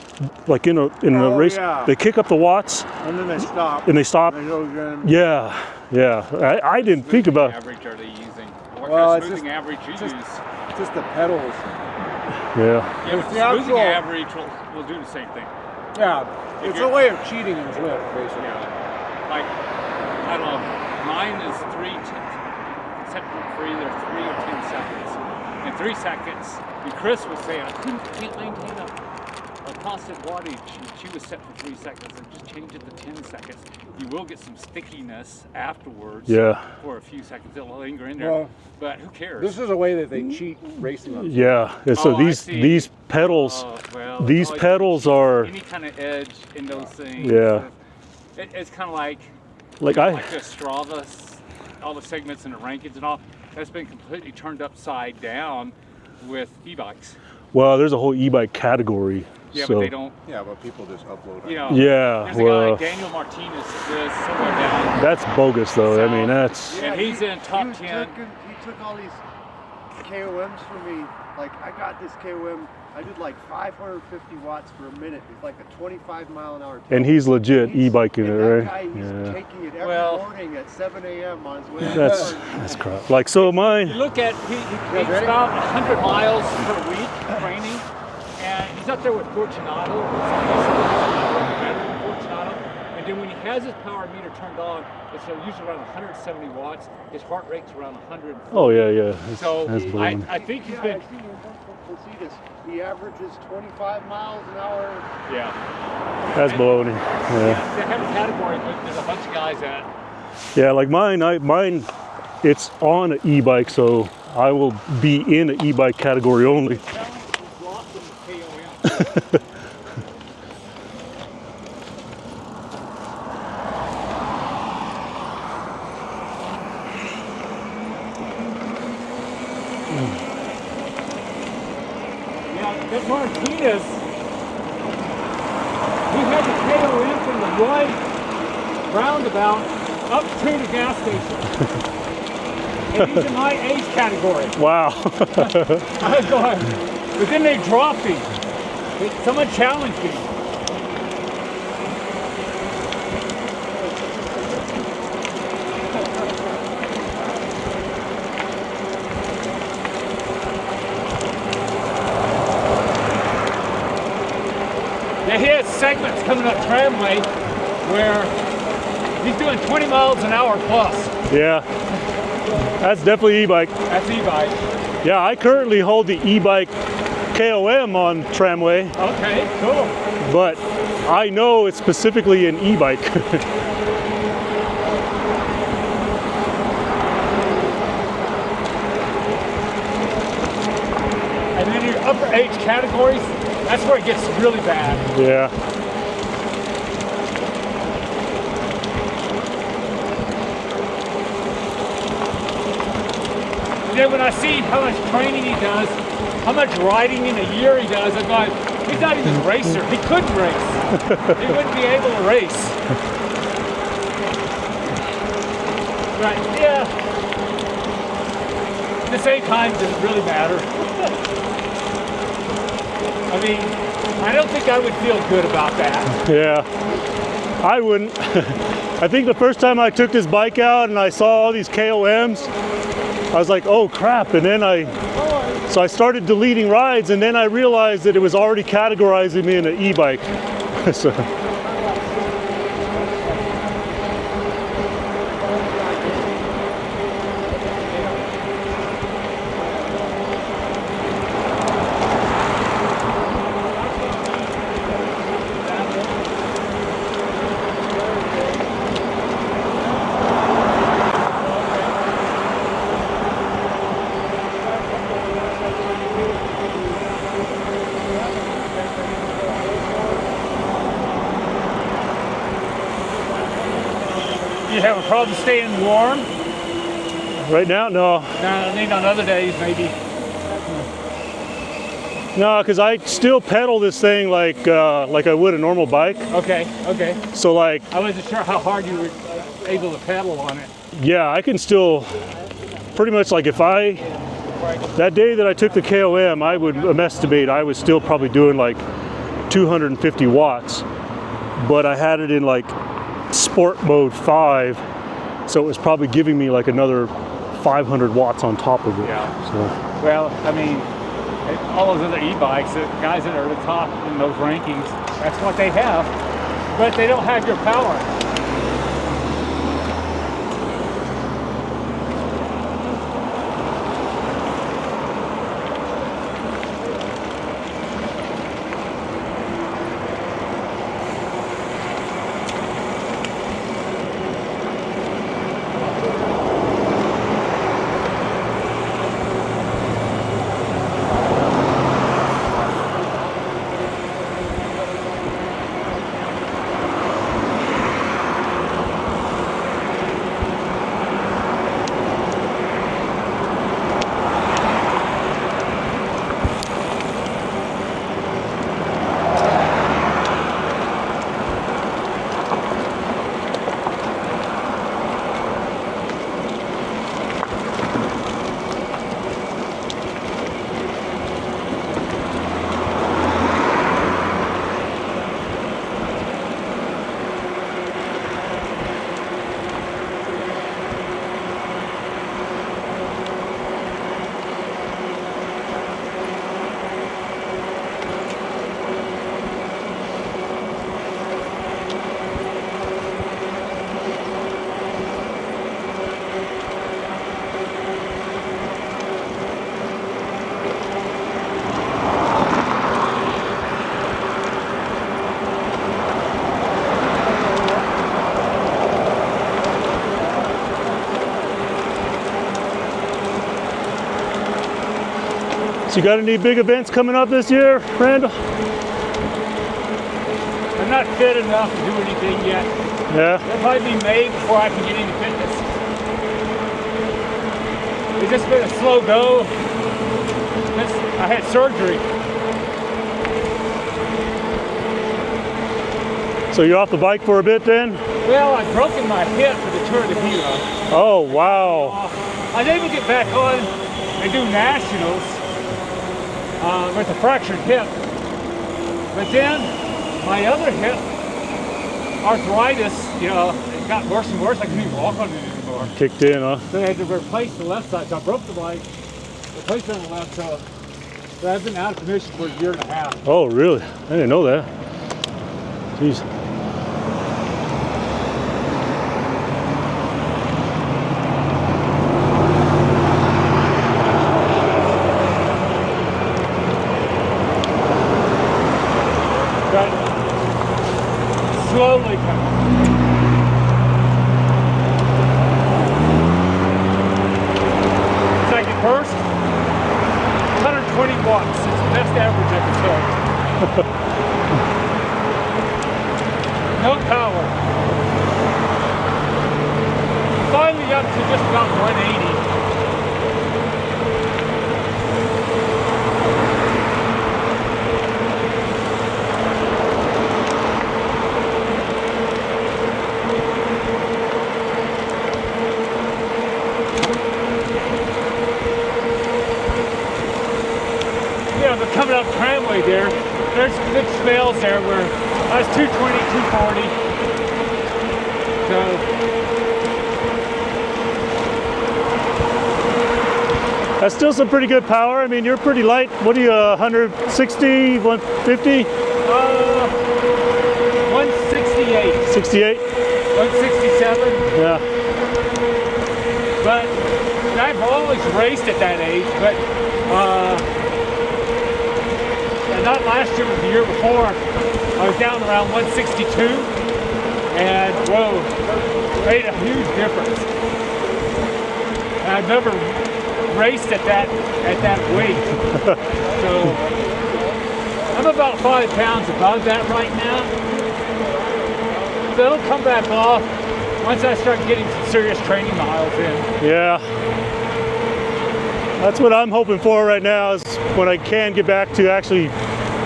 like in a race, yeah. they kick up the watts And then they stop. and they stop. They go again. Yeah, yeah. I didn't think about. Average are they using? What Well, kind it's of smoothing just- average you just- use? Just the pedals. Yeah. Yeah, it's but the smoothing actual- average will do the same thing. Yeah. If It's you're- a way of cheating in Zwift, basically. Yeah. Like, I don't know, mine is set for free, they're 3 or 10 seconds. In 3 seconds, and Chris was saying, can't maintain a constant wattage. She was set for 3 seconds, and just change it to 10 seconds. You will get some stickiness afterwards. Yeah. For a few seconds, it'll linger in there. Well, but who cares? This is a way that they cheat racing on. Yeah. And so Oh, I these see. pedals, Well, these it's always pedals are any kind of edge in those things. Yeah. It's kind of like like the Strava, all the segments and the rankings and all. That's been completely turned upside down with e-bikes. well, there's a whole e-bike category. Yeah, so but they don't. Yeah, but people just upload it. You know. Yeah, There's a guy well, like Daniel Martinez is somewhere down. that's bogus though. I mean, that's And he's in top 10. He took all these KOMs for me. Like, I got this KOM. I did like 550 watts for a minute. It's like a 25-mile-an-hour. and he's legit e-biking it, and right? that guy, he's Yeah. taking it every Well- morning at 7 a.m. on his way to That's work. crap. Like so You mine. look at, he's ready? about 100 miles per week training, and he's up there with Fortunato. And then when he has his power meter turned on, it's usually around 170 watts. His heart rate's around 100. Oh yeah, yeah. That's, So that's baloney. I think he's Yeah, been, I see him on Casitas. He averages 25 miles an hour. yeah. That's baloney. Yeah, Yeah. they have a category, but there's a bunch of guys that, Yeah, like mine, it's on an e-bike, so I will be in an e-bike category only. lost in the KOM. Yeah, that Martinez, he had the KOM from the right roundabout up to the gas station. And he's in my age category. Wow. I was going, but then they dropped him. Someone challenged him. Yeah, he has segments coming up Tramway where he's doing 20 miles an hour plus. Yeah. That's definitely e-bike. That's e-bike. Yeah, I currently hold the e-bike KOM on Tramway, Okay, cool. but I know it's specifically an e-bike. And then your upper age categories, that's where it gets really bad. Yeah. And then when I see how much training he does, how much riding in a year he does, I'm like, he's not even a racer. He couldn't race. He wouldn't be able to race. Right, yeah. At the same time, does it really matter? I mean, I don't think I would feel good about that. Yeah. I wouldn't. I think the first time I took this bike out and I saw all these KOMs, I was like, oh crap. And then so I started deleting rides, and then I realized that it was already categorizing me in an e-bike. So. having a problem staying warm? Right now, no. No, I mean on other days maybe. No, because I still pedal this thing like I would a normal bike. Okay, okay. So like, I wasn't sure how hard you were able to pedal on it. yeah, I can still pretty much like if I, that day that I took the KOM, I would estimate I was still probably doing like 250 watts, but I had it in like sport mode 5, so it was probably giving me like another 500 watts on top of it. Yeah. So. Well, I mean, all those other e-bikes, the guys that are at the top in those rankings, that's what they have, but they don't have your power. So you got any big events coming up this year, Randall? I'm not fit enough to do anything yet. Yeah. It'll probably be May before I can get into fitness. It's just been a slow go. I had surgery. So you're off the bike for a bit then? Well, I've broken my hip for the Tour de Hero. Oh, wow. I was able to get back on and do nationals with a fractured hip. But then my other hip, arthritis, you know, it got worse and worse. I couldn't even walk on it anymore. Kicked in, huh? So I had to replace the left side. So I broke the bike, replaced it on the left side. So I've been out of commission for a year and a half. Oh, really? I didn't know that. Jeez. Slowly coming. Second burst, 120 watts. It's the best average I can tell. No power. Finally up to just about 180. Coming up Tramway there, there's good spells there where I was 220, 240. So that's still some pretty good power. I mean, you're pretty light. What are you, 160, 150? 168. 68? 167. Yeah. But I've always raced at that age, but not last year, but the year before, I was down around 162, and whoa, made a huge difference. And I've never raced at that weight, so I'm about 5 pounds above that right now. So it'll come back off once I start getting some serious training miles in. Yeah. That's what I'm hoping for right now, is when I can get back to actually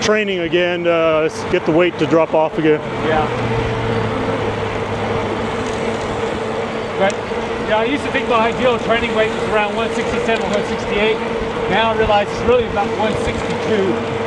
training again, get the weight to drop off again. Yeah. But yeah, I used to think my ideal training weight was around 167, 168. Now I realize it's really about 162.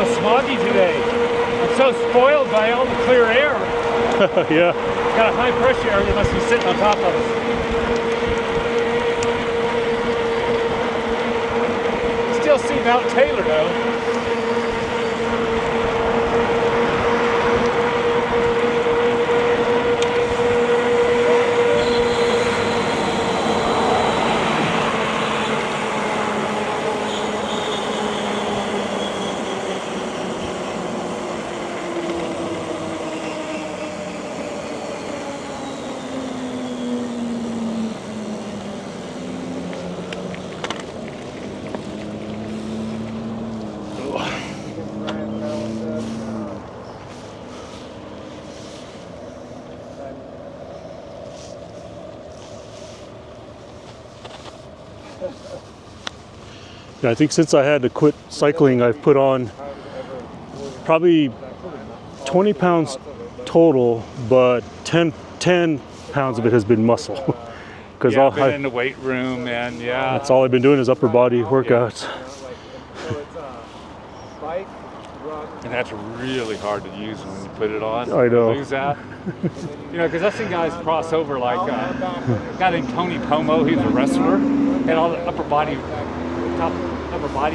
Smoggy today. I'm so spoiled by all the clear air. Yeah. Got a high pressure area that must be sitting on top of us. Still see Mount Taylor though. Yeah, I think since I had to quit cycling, I've put on probably 20 pounds total, but 10 pounds of it has been muscle. Because I've been in the weight room, and yeah, that's all I've been doing is upper body workouts. And that's really hard to use when you put it on. I know. Lose that. You know, because I've seen guys cross over like a guy named Tony Pomo. He was a wrestler, had all the upper body,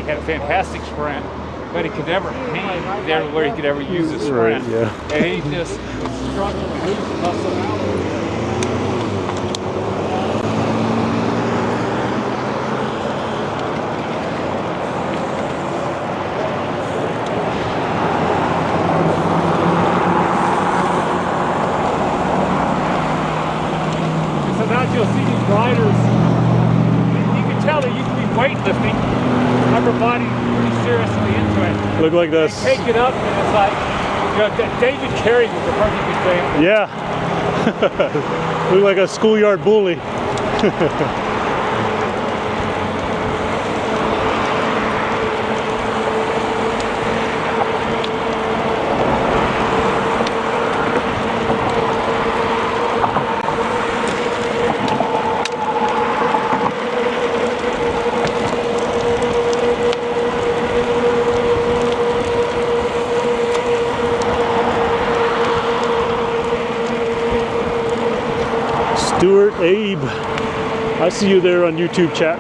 had a fantastic sprint, but he could never hang there where he could ever use a sprint. Right, yeah. And he just struggled to lose the muscle. You'll see these riders, you can tell they used to be weightlifting, upper body pretty seriously into it. Look like this. They take it up and it's like, you know, David Carey was a perfect example. Yeah. Look like a schoolyard bully. Stuart Abe, I see you there on YouTube chat.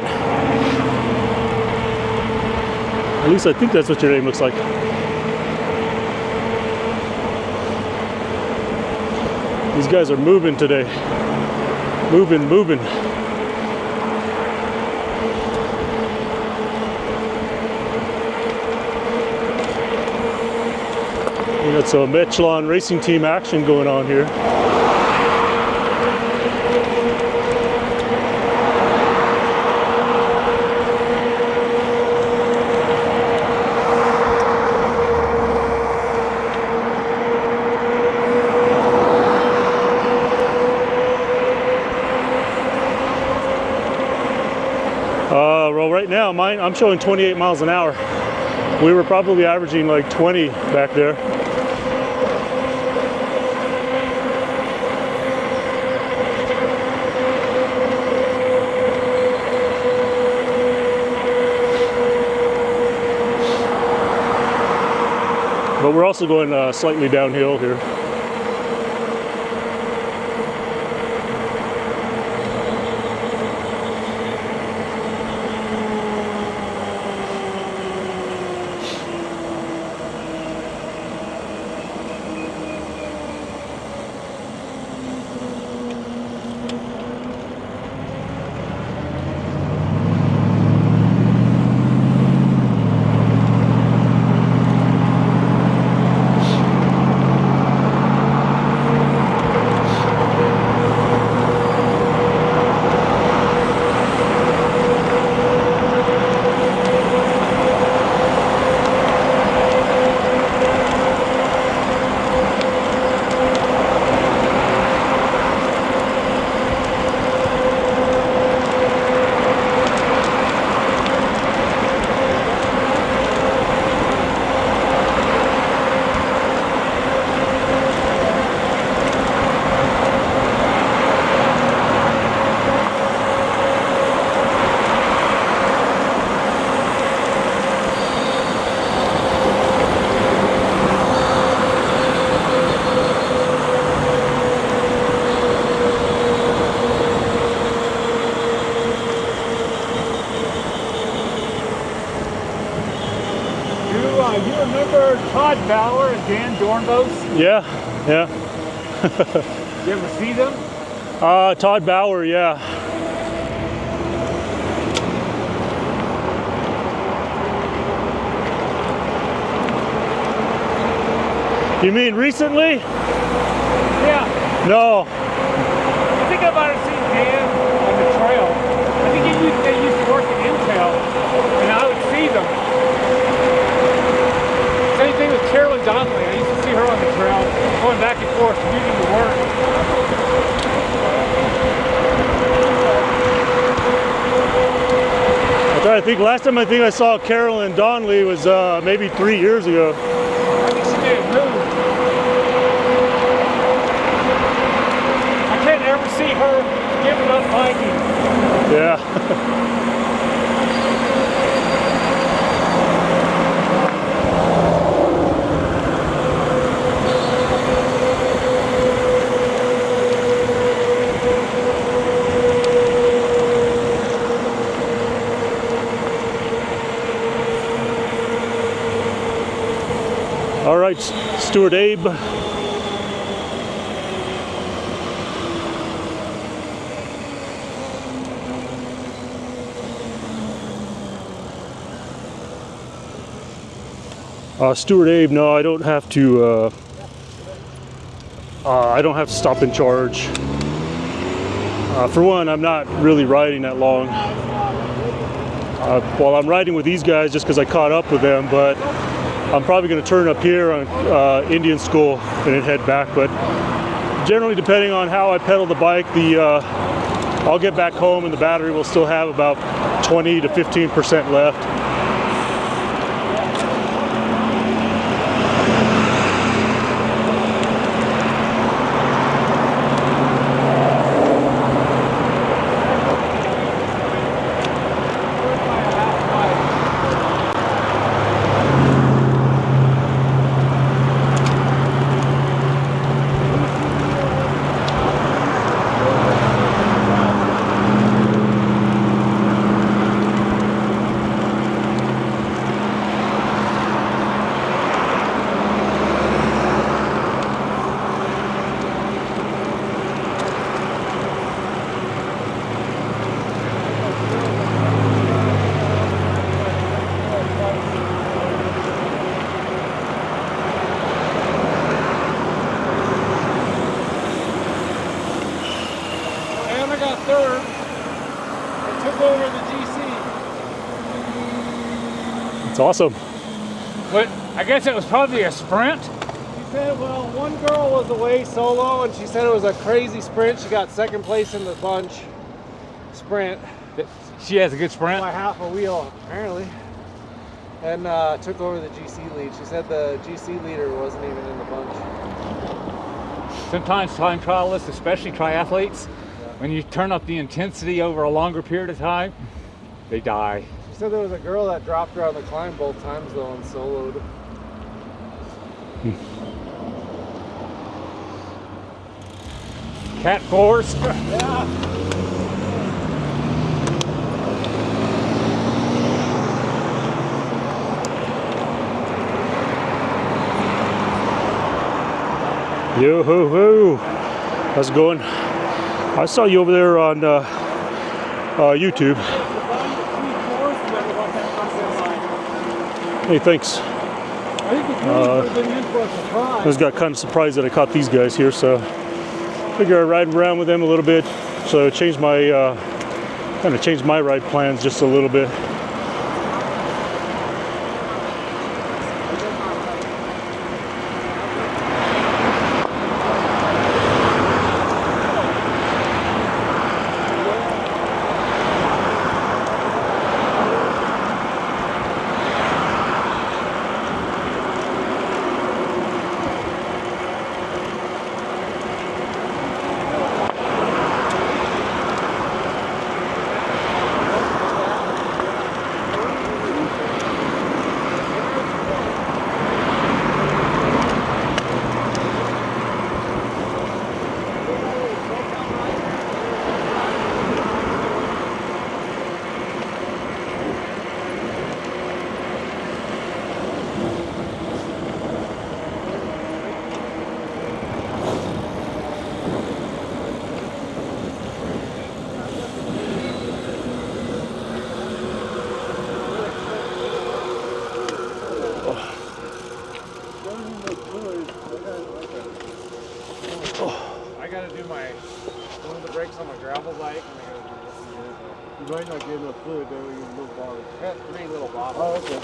At least I think that's what your name looks like. These guys are moving today. Moving. We got some Michelin racing team action going on here. Well, right now, I'm showing 28 miles an hour. We were probably averaging like 20 back there. But we're also going slightly downhill here. Todd Bauer and Dan Dornbos? Yeah, yeah. You ever see them? Todd Bauer, yeah. You mean recently? Yeah. No. I think I might have seen Dan on the trail. I think they used to work at Intel, and I would see them. Same thing with Carolyn Donnelly. I used to see her on the trail, going back and forth, commuting to work. I'm trying to think. Last time I think I saw Carolyn Donnelly was maybe 3 years ago. I think she may have moved. I can't ever see her giving up biking. Yeah. All right, Stuart Abe. Stuart Abe, no, I don't have to. I don't have to stop and charge. For one, I'm not really riding that long. Well, I'm riding with these guys just because I caught up with them, but I'm probably going to turn up here on Indian School and then head back. But generally, depending on how I pedal the bike, I'll get back home and the battery will still have about 20 to 15% left. Third, and took over the GC. It's awesome. But I guess it was probably a sprint. She said, well, one girl was away solo, and she said it was a crazy sprint. She got second place in the bunch sprint. She has a good sprint. By half a wheel, apparently. And took over the GC lead. She said the GC leader wasn't even in the bunch. Sometimes time trialists, especially triathletes, when you turn up the intensity over a longer period of time, they die. She said there was a girl that dropped her on the climb both times though and soloed. Cat force. Yeah. Yo-ho-ho. How's it going? I saw you over there on YouTube. Hey, thanks. I think the would have been in for a surprise. I just got kind of surprised that I caught these guys here, so figure I'd ride around with them a little bit. So changed my kind of changed my ride plans just a little bit. Okay. One of the brakes on my gravel bike, and I gotta do this here. You might not get enough fluid there when you move bottle. I got 3 little bottles. Oh, okay.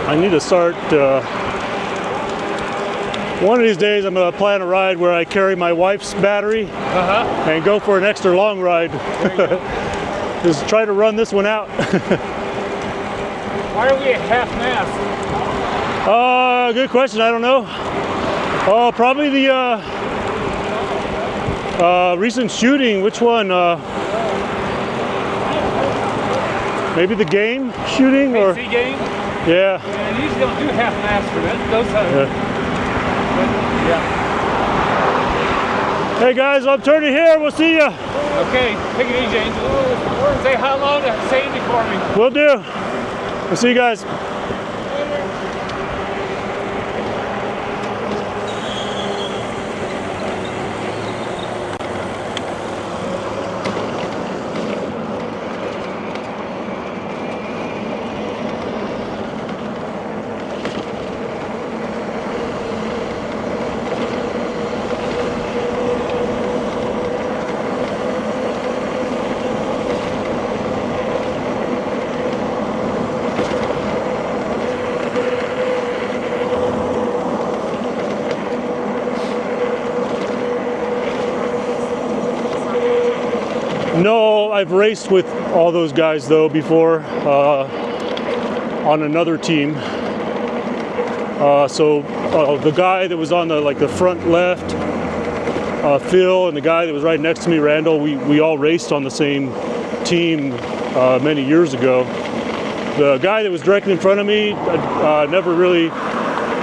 I need to start, one of these days I'm going to plan a ride where I carry my wife's battery and go for an extra long ride. Just try to run this one out. Why are we at half mast? Good question, I don't know. Probably the recent shooting, which one? Maybe the game shooting? Or AC game? Yeah. And usually don't do half mast for that. Those yeah. Hey guys, I'm turning here. We'll see ya. Okay, take it easy, Angel. Say hello to Sandy for me. Will do. We'll see you guys. No, I've raced with all those guys though before on another team. The guy that was on the front left, Phil, and the guy that was right next to me, Randall, we all raced on the same team many years ago. The guy that was directly in front of me, never really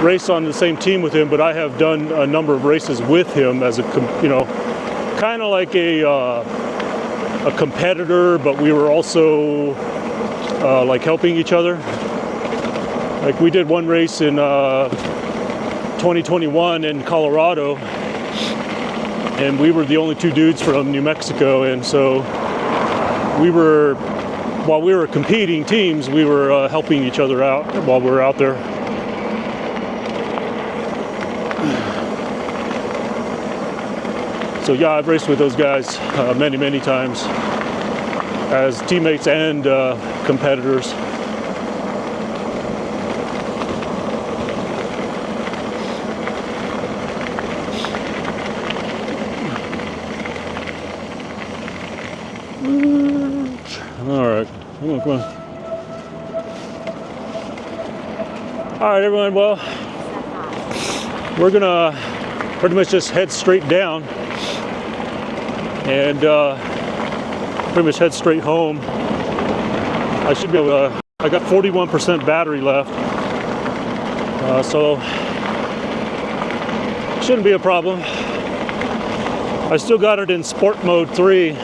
raced on the same team with him, but I have done a number of races with him as a, kind of like a competitor, but we were also like helping each other. Like we did one race in 2021 in Colorado, and we were the only 2 dudes from New Mexico, and so while we were competing teams, we were helping each other out while we were out there. So yeah, I've raced with those guys many times as teammates and competitors. All right, come on. All right, everyone, well, we're gonna pretty much just head straight down and pretty much head straight home. I should be able to, I got 41% battery left, so shouldn't be a problem. I still got it in sport mode 3,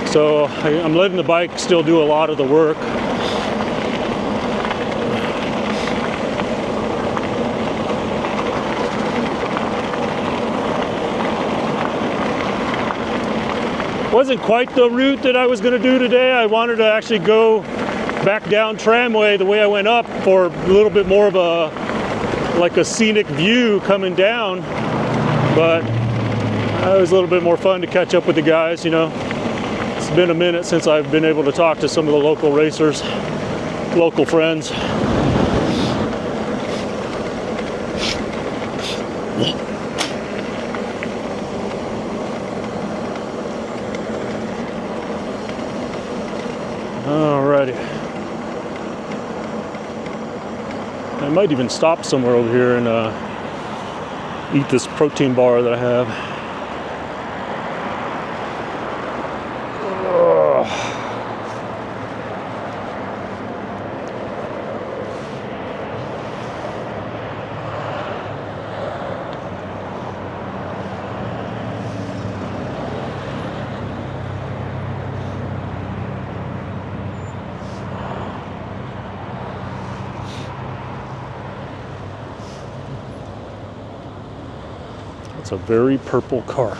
so I'm letting the bike still do a lot of the work. Wasn't quite the route that I was going to do today. I wanted to actually go back down Tramway the way I went up for a little bit more of a scenic view coming down, but it was a little bit more fun to catch up with the guys. It's been a minute since I've been able to talk to some of the local racers, local friends. Alrighty. I might even stop somewhere over here and eat this protein bar that I have. It's a very purple car.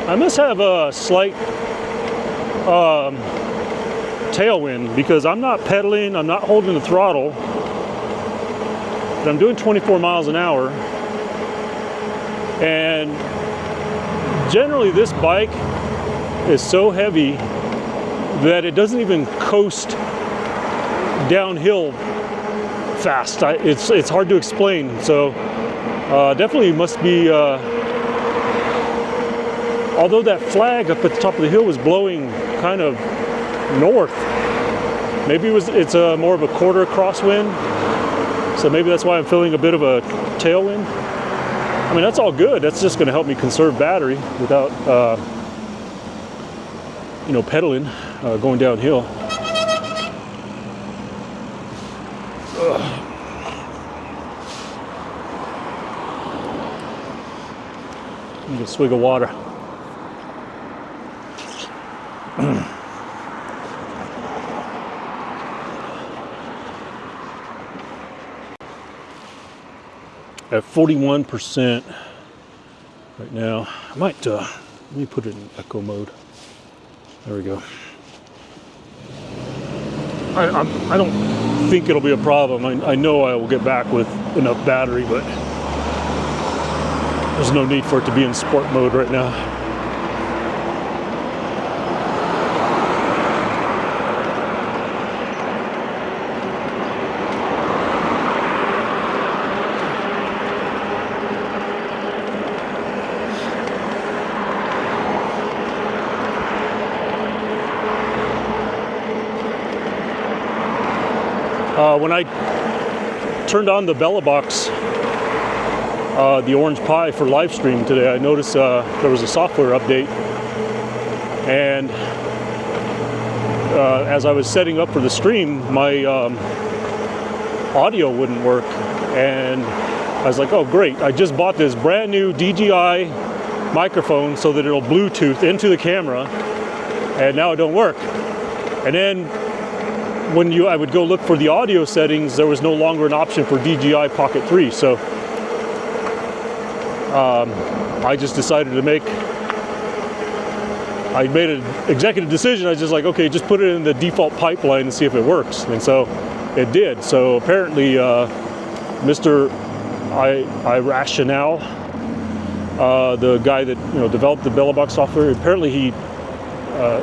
I must have a slight tailwind because I'm not pedaling, I'm not holding the throttle, but I'm doing 24 miles an hour. And generally this bike is so heavy that it doesn't even coast downhill fast. It's hard to explain. So definitely must be although that flag up at the top of the hill was blowing kind of north, maybe it's more of a quarter crosswind, so maybe that's why I'm feeling a bit of a tailwind. I mean, that's all good. That's just going to help me conserve battery without, pedaling, going downhill. Need a swig of water. At 41% right now. I might let me put it in echo mode. There we go. I don't think it'll be a problem. I know I will get back with enough battery, but there's no need for it to be in sport mode right now. When I turned on the Bella box, the orange pie for Livestream today, I noticed there was a software update, and as I was setting up for the stream, my audio wouldn't work, and I was like, oh great, I just bought this brand new DJI microphone so that it'll Bluetooth into the camera, and now it don't work. And then when I would go look for the audio settings, there was no longer an option for DJI Pocket 3. So I just decided to I made an executive decision. I was just like, okay, just put it in the default pipeline and see if it works. And so it did. So apparently Mr. Irrational, the guy that developed the Bella box software, apparently he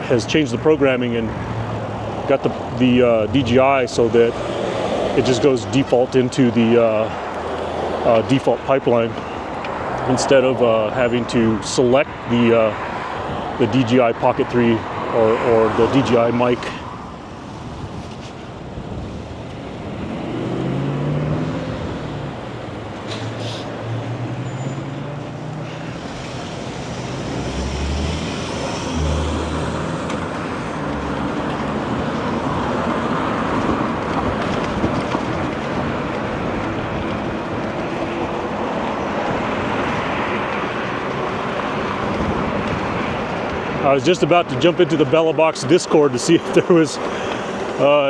has changed the programming and got the DJI so that it just goes default into the default pipeline instead of having to select the DJI Pocket 3 or the DJI mic. I was just about to jump into the Bella box Discord to see if there was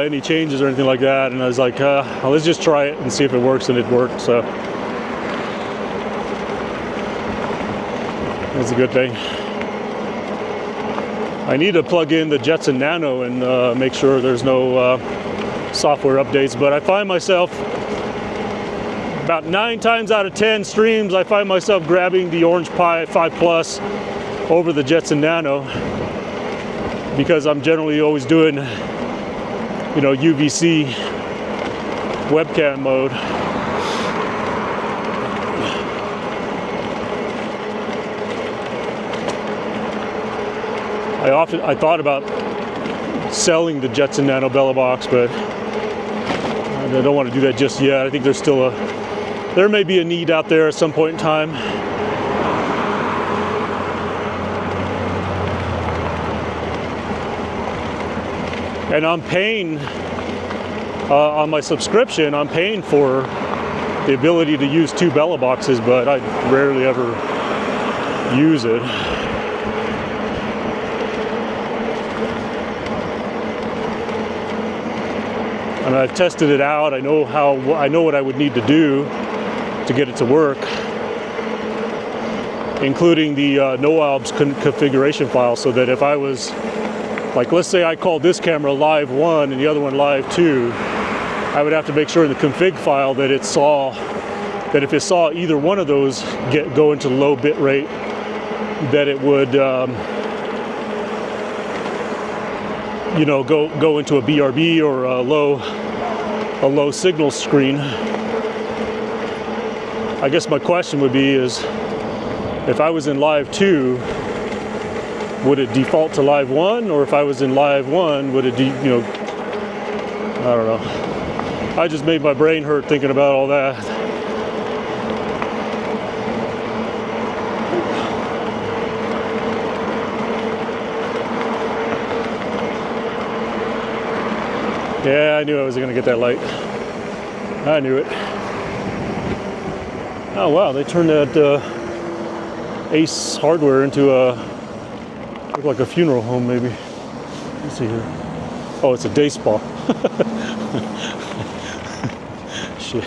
any changes or anything like that, and I was like, well, let's just try it and see if it works, and it worked, so that's a good thing. I need to plug in the Jetson Nano and make sure there's no software updates, but I find myself about 9 times out of 10 streams, I find myself grabbing the Orange Pi 5 Plus over the Jetson Nano because I'm generally always doing, you know, UVC webcam mode. I thought about selling the Jetson Nano Bella box, but I don't want to do that just yet. I think there's still there may be a need out there at some point in time. And I'm paying on my subscription, I'm paying for the ability to use 2 Bella boxes, but I rarely ever use it. And I've tested it out. I know what I would need to do to get it to work, including the NoAlbs configuration file, so that if I was, like, let's say I called this camera Live 1 and the other one Live 2, I would have to make sure in the config file that it saw, that if it saw either one of those go into low bit rate, that it would you know, go into a BRB or a low signal screen. I guess my question would be is, if I was in Live 2, would it default to Live 1, or if I was in Live 1, would it, you know, I don't know. I just made my brain hurt thinking about all that. Yeah, I knew I was going to get that light. I knew it. Oh wow, they turned that Ace Hardware into look like a funeral home maybe. Let's see here. Oh, it's a day spa. Shit.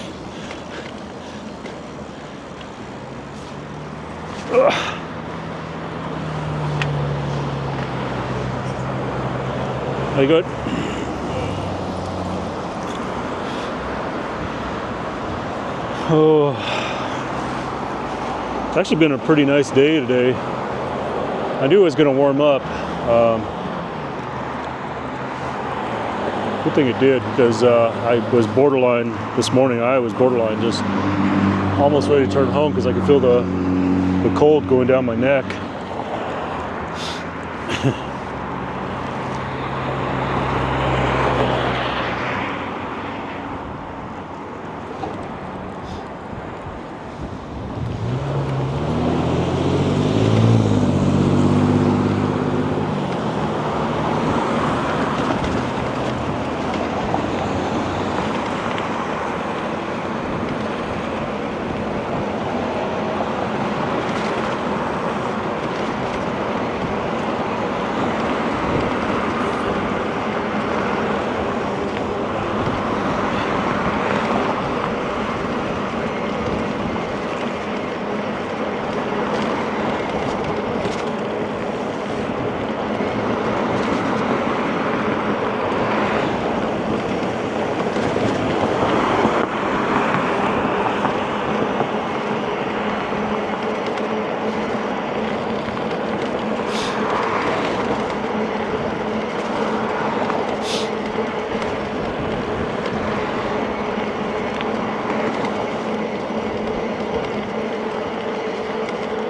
Ugh. Are you good? Oh, it's actually been a pretty nice day today. I knew it was going to warm up. Good thing it did, because I was borderline this morning. I was borderline just almost ready to turn home because I could feel the cold going down my neck.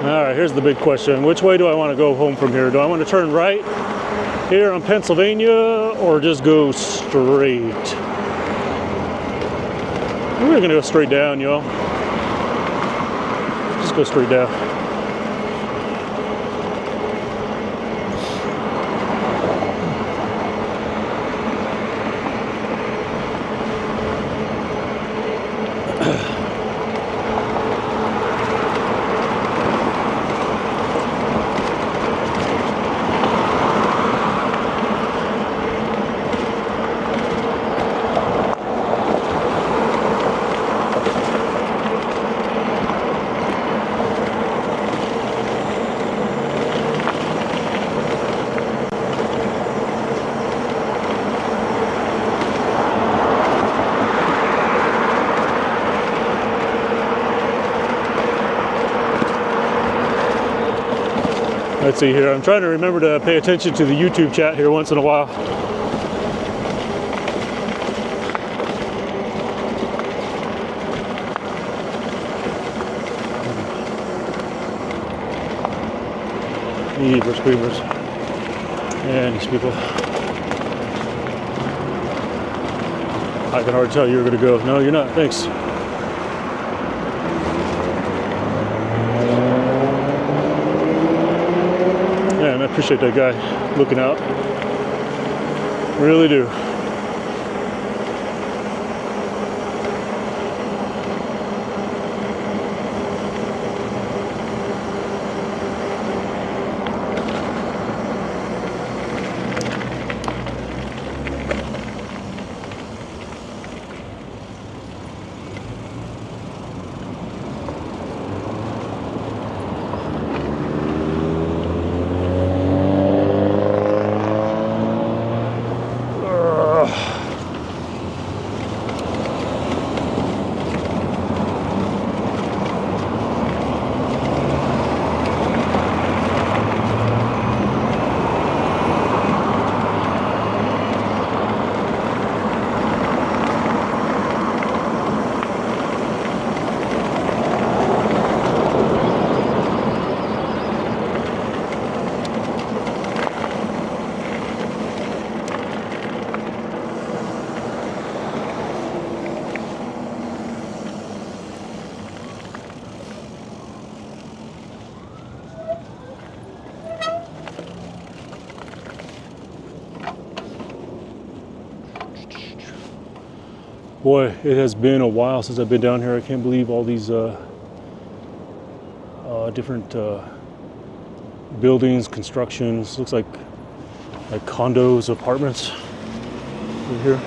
All right, here's the big question. Which way do I want to go home from here? Do I want to turn right here on Pennsylvania or just go straight? We're going to go straight down, y'all. Just go straight down. Let's see here. I'm trying to remember to pay attention to the YouTube chat here once in a while. Jeepers creepers. And these people. I can already tell you're going to go. No, you're not. Thanks. Man, I appreciate that guy looking out. Really do. Boy, it has been a while since I've been down here. I can't believe all these different buildings, constructions. Looks like condos, apartments right here.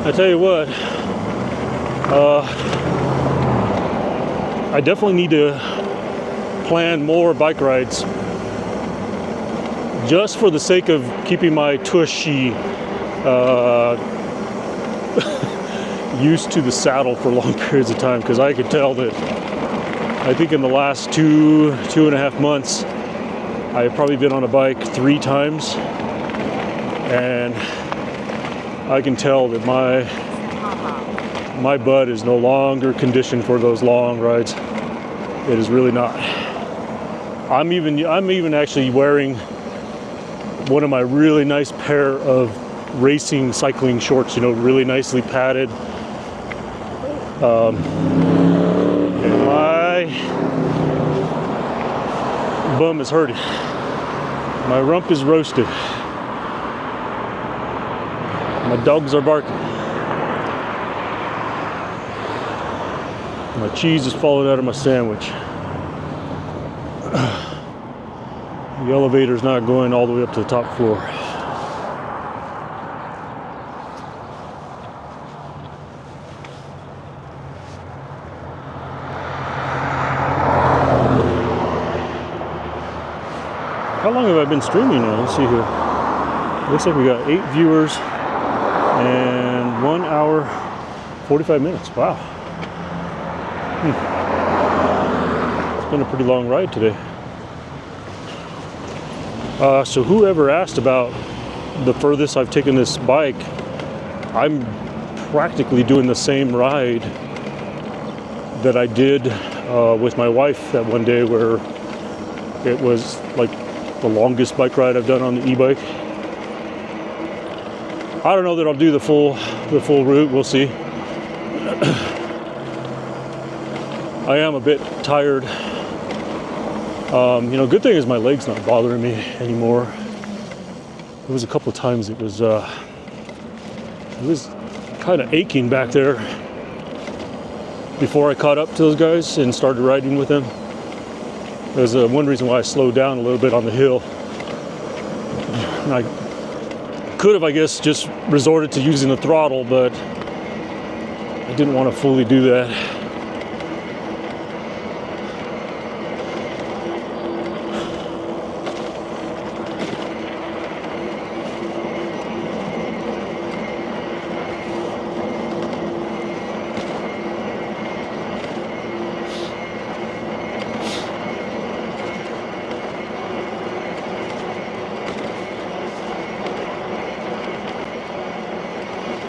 I tell you what, I definitely need to plan more bike rides just for the sake of keeping my tushy used to the saddle for long periods of time, because I could tell that I think in the last two and a half months I've probably been on a bike 3 times, and I can tell that my butt is no longer conditioned for those long rides. It is really not. I'm even actually wearing one of my really nice pair of racing cycling shorts, you know, really nicely padded. And my bum is hurting. My rump is roasted. My dogs are barking. My cheese is falling out of my sandwich. The elevator's not going all the way up to the top floor. How long have I been streaming now? Let's see here. Looks like we got 8 viewers and 1 hour 45 minutes. Wow. It's been a pretty long ride today. So whoever asked about the furthest I've taken this bike, I'm practically doing the same ride that I did with my wife that one day, where it was like the longest bike ride I've done on the e-bike. I don't know that I'll do the full route. We'll see. I am a bit tired. You know, good thing is my leg's not bothering me anymore. There was a couple of times it was kind of aching back there before I caught up to those guys and started riding with them. There's one reason why I slowed down a little bit on the hill. And I could have, I guess, just resorted to using the throttle, but I didn't want to fully do that.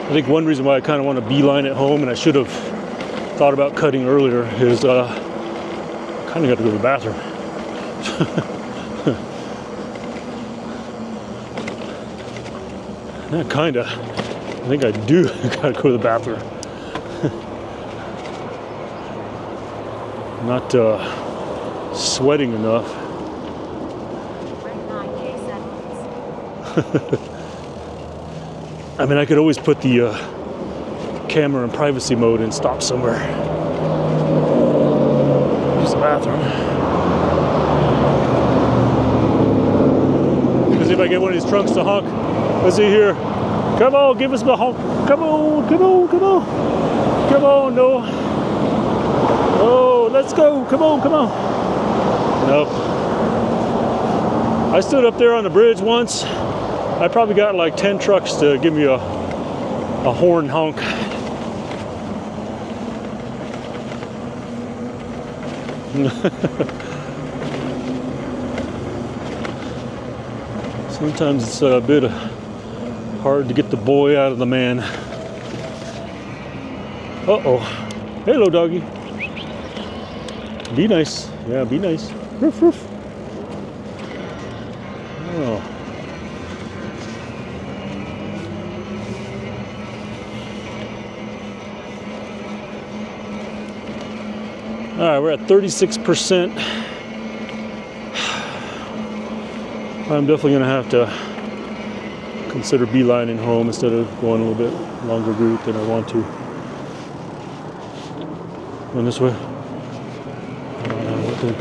I think one reason why I kind of want to beeline it home, and I should have thought about cutting earlier, is I kind of got to go to the bathroom. Not kind of. I think I do got to go to the bathroom. Not sweating enough. I mean, I could always put the camera in privacy mode and stop somewhere. Use the bathroom. Because if I get one of these trunks to honk, let's see here. Come on, give us the honk. Come on, come on, come on. Come on, no. Oh, let's go. Come on, come on. Nope. I stood up there on the bridge once. I probably got like 10 trucks to give me a horn honk. Sometimes it's a bit hard to get the boy out of the man. Uh-oh. Hello, doggy. Be nice. Yeah, be nice. Roof, roof. Oh. All right, we're at 36%. I'm definitely gonna have to consider beelining home instead of going a little bit longer route than I want to. Going this way. I don't know what the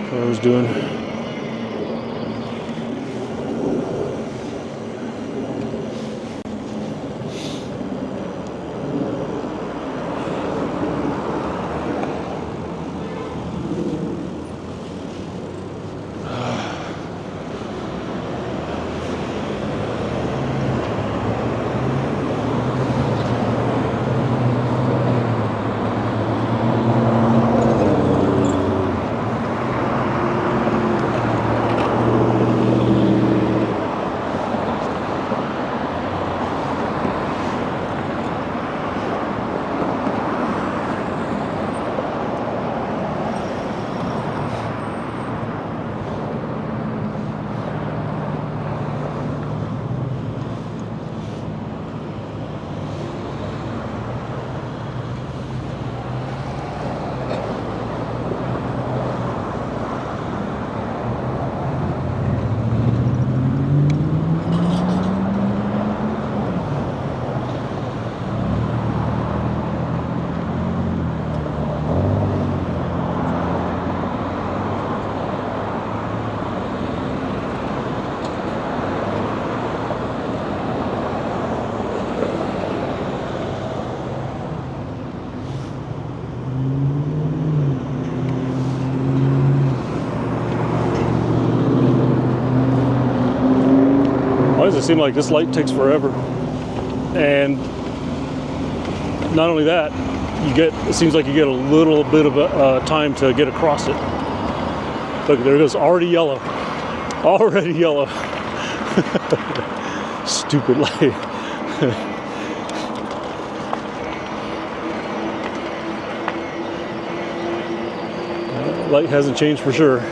car was doing. Why does it seem like this light takes forever? And not only that, it seems like you get a little bit of time to get across it. Look, there it goes, already yellow. Already yellow. Stupid light. Light hasn't changed for sure.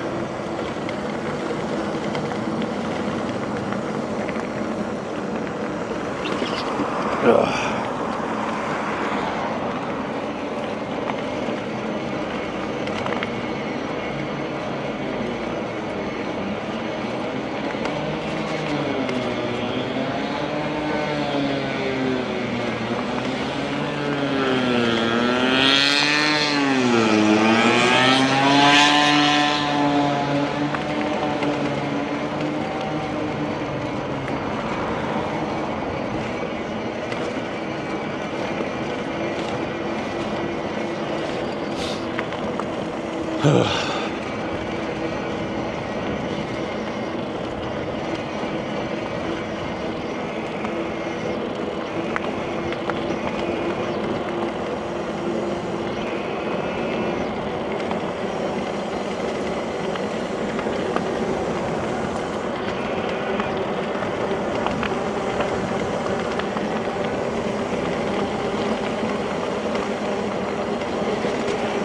Ugh.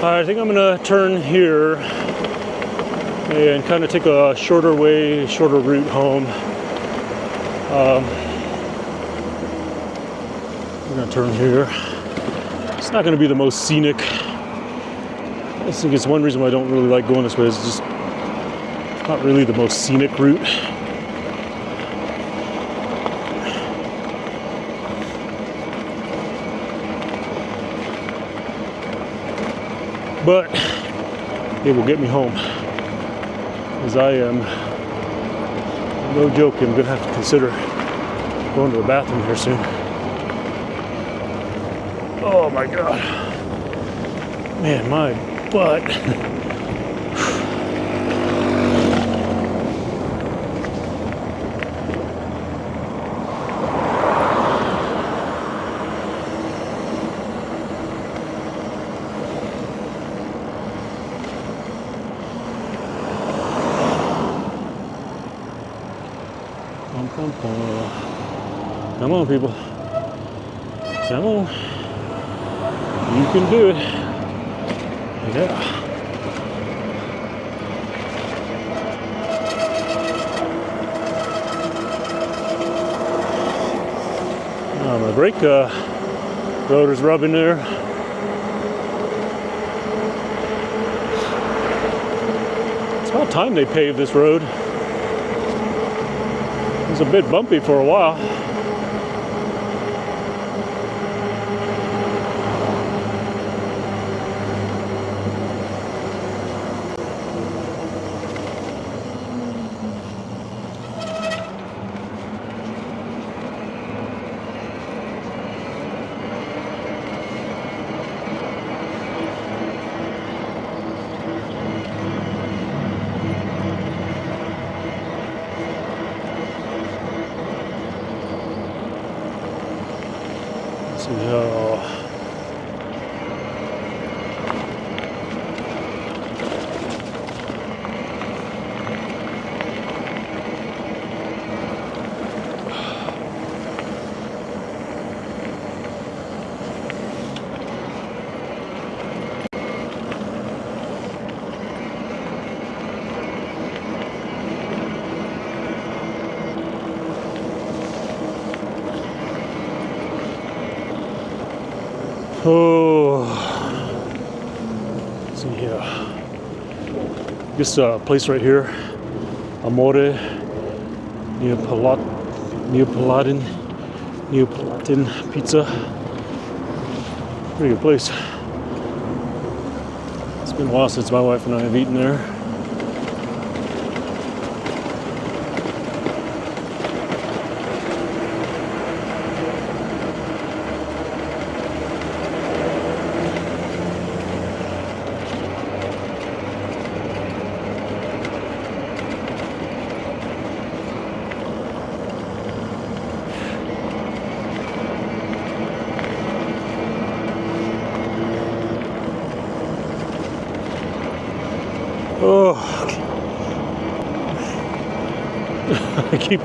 I think I'm gonna turn here and kind of take a shorter route home. We're gonna turn here. It's not gonna be the most scenic. I think it's one reason why I don't really like going this way. It's just not really the most scenic route. But it will get me home, as I am, no joke, I'm gonna have to consider going to the bathroom here soon. Oh my God, man, my butt. Come on, people. Come on. You can do it. Yeah. My brake rotor's rubbing there. It's about time they paved this road. It was a bit bumpy for a while. Oh, let's see here. This place right here, Amore Neapolitan Pizza. Pretty good place. It's been a while since my wife and I have eaten there. Oh, I keep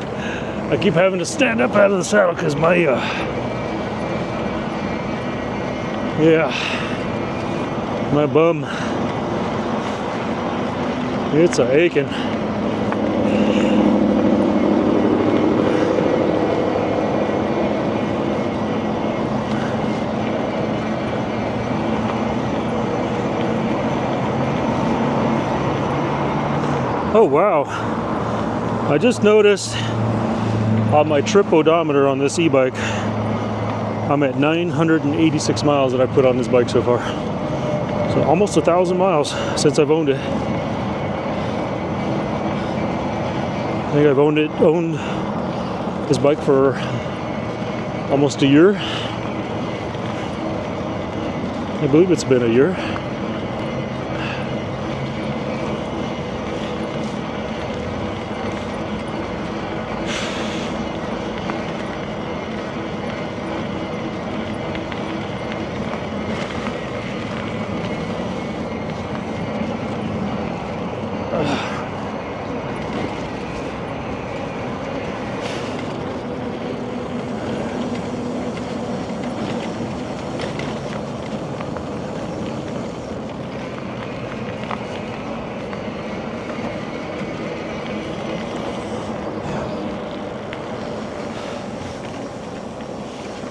having to stand up out of the saddle because my my bum, it's a aching. Oh wow, I just noticed on my trip odometer on this e-bike, I'm at 986 miles that I put on this bike so far. So almost 1,000 miles since I've owned it. I think I've owned this bike for almost a year. I believe it's been a year.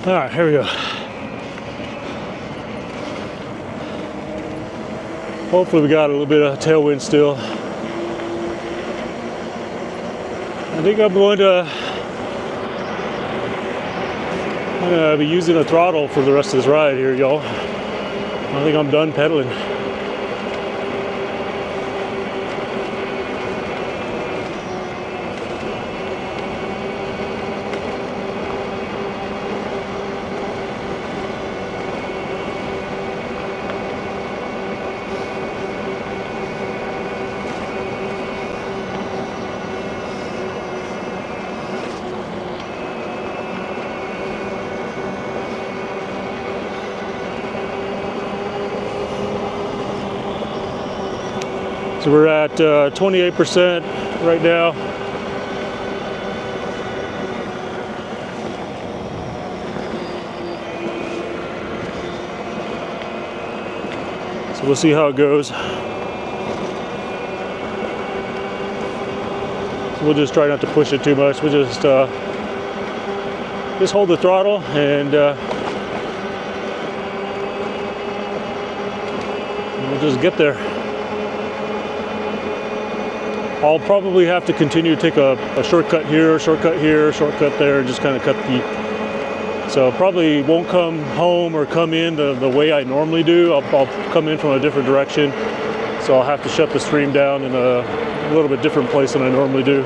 All right, here we go. Hopefully we got a little bit of tailwind still. I think I'm gonna be using a throttle for the rest of this ride here, y'all. I think I'm done pedaling. So we're at 28% right now. So we'll see how it goes. So we'll just try not to push it too much. We'll just hold the throttle and we'll just get there. I'll probably have to continue to take a shortcut here, shortcut here, shortcut there, and just kind of cut the... So probably won't come home or come in the way I normally do. I'll come in from a different direction. So I'll have to shut the stream down in a little bit different place than I normally do.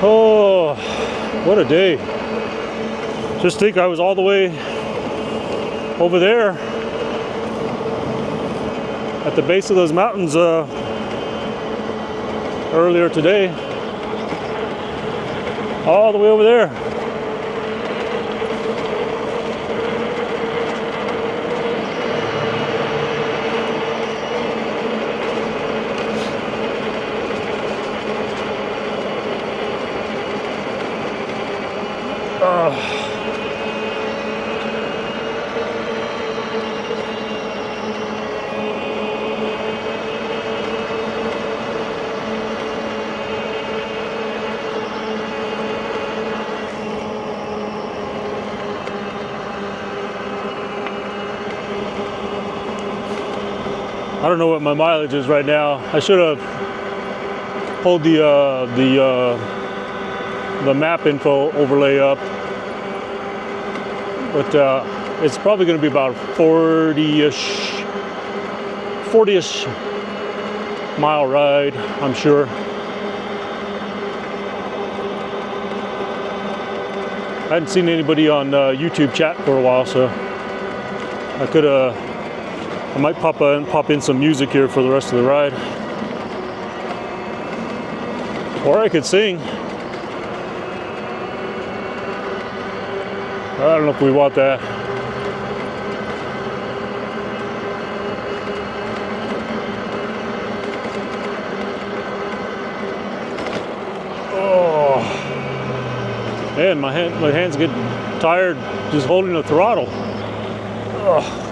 Oh, what a day. Just think I was all the way over there at the base of those mountains earlier today. All the way over there. I don't know what my mileage is right now. I should have pulled the map info overlay up, but it's probably going to be about 40-ish mile ride, I'm sure. I hadn't seen anybody on YouTube chat for a while, so I might pop in some music here for the rest of the ride. Or I could sing. I don't know if we want that. Oh, man, my hands get tired just holding the throttle. Oh.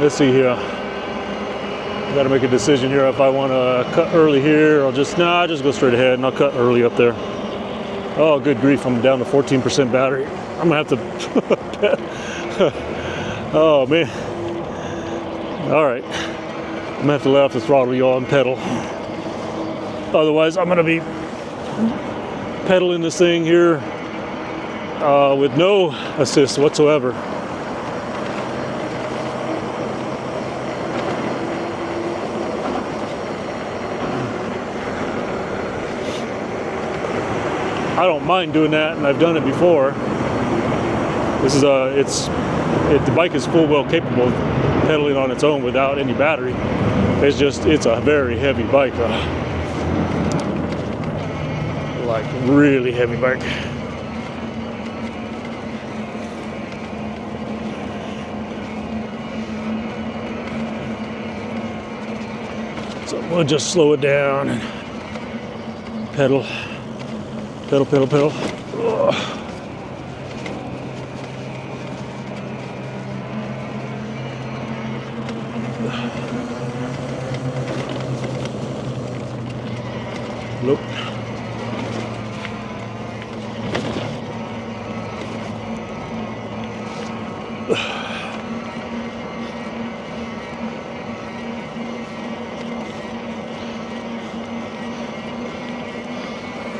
let's see here. Got to make a decision here if I want to cut early here or just I'll just go straight ahead and I'll cut early up there. Oh, good grief! I'm down to 14% battery. I'm gonna have to. Oh man. All right. I'm gonna have to let off the throttle, y'all, and pedal. Otherwise, I'm gonna be pedaling this thing here with no assist whatsoever. I don't mind doing that, and I've done it before. This is the bike is full well capable of pedaling on its own without any battery. It's a very heavy bike, like really heavy bike. So we'll just slow it down and pedal. Pedal, pedal, pedal. Ugh. Nope.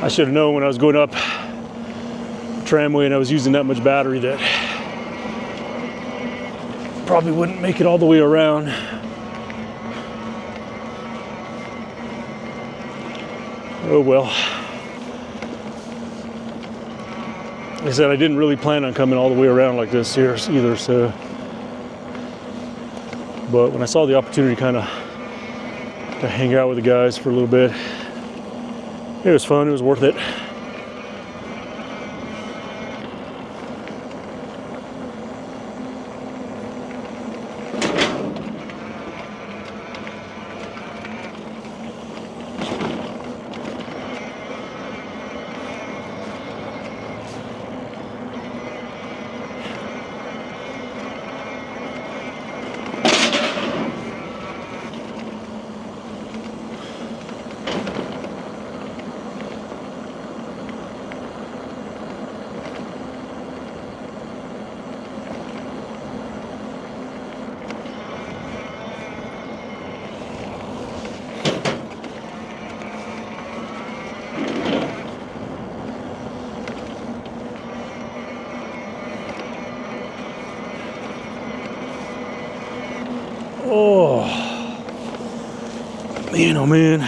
I should have known when I was going up tramway and I was using that much battery that probably wouldn't make it all the way around. Oh well. Like I said, I didn't really plan on coming all the way around like this here either, so. But when I saw the opportunity to kind of hang out with the guys for a little bit, it was fun, it was worth it. Oh, man, oh man.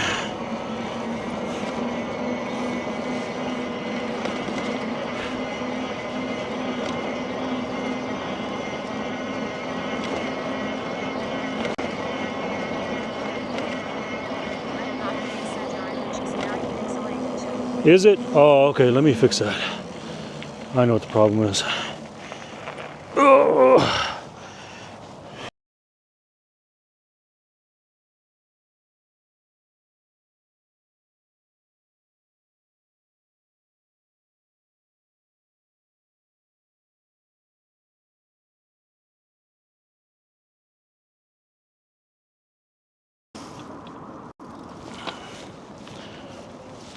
Is it? Oh, okay, let me fix that. I know what the problem is. Oh.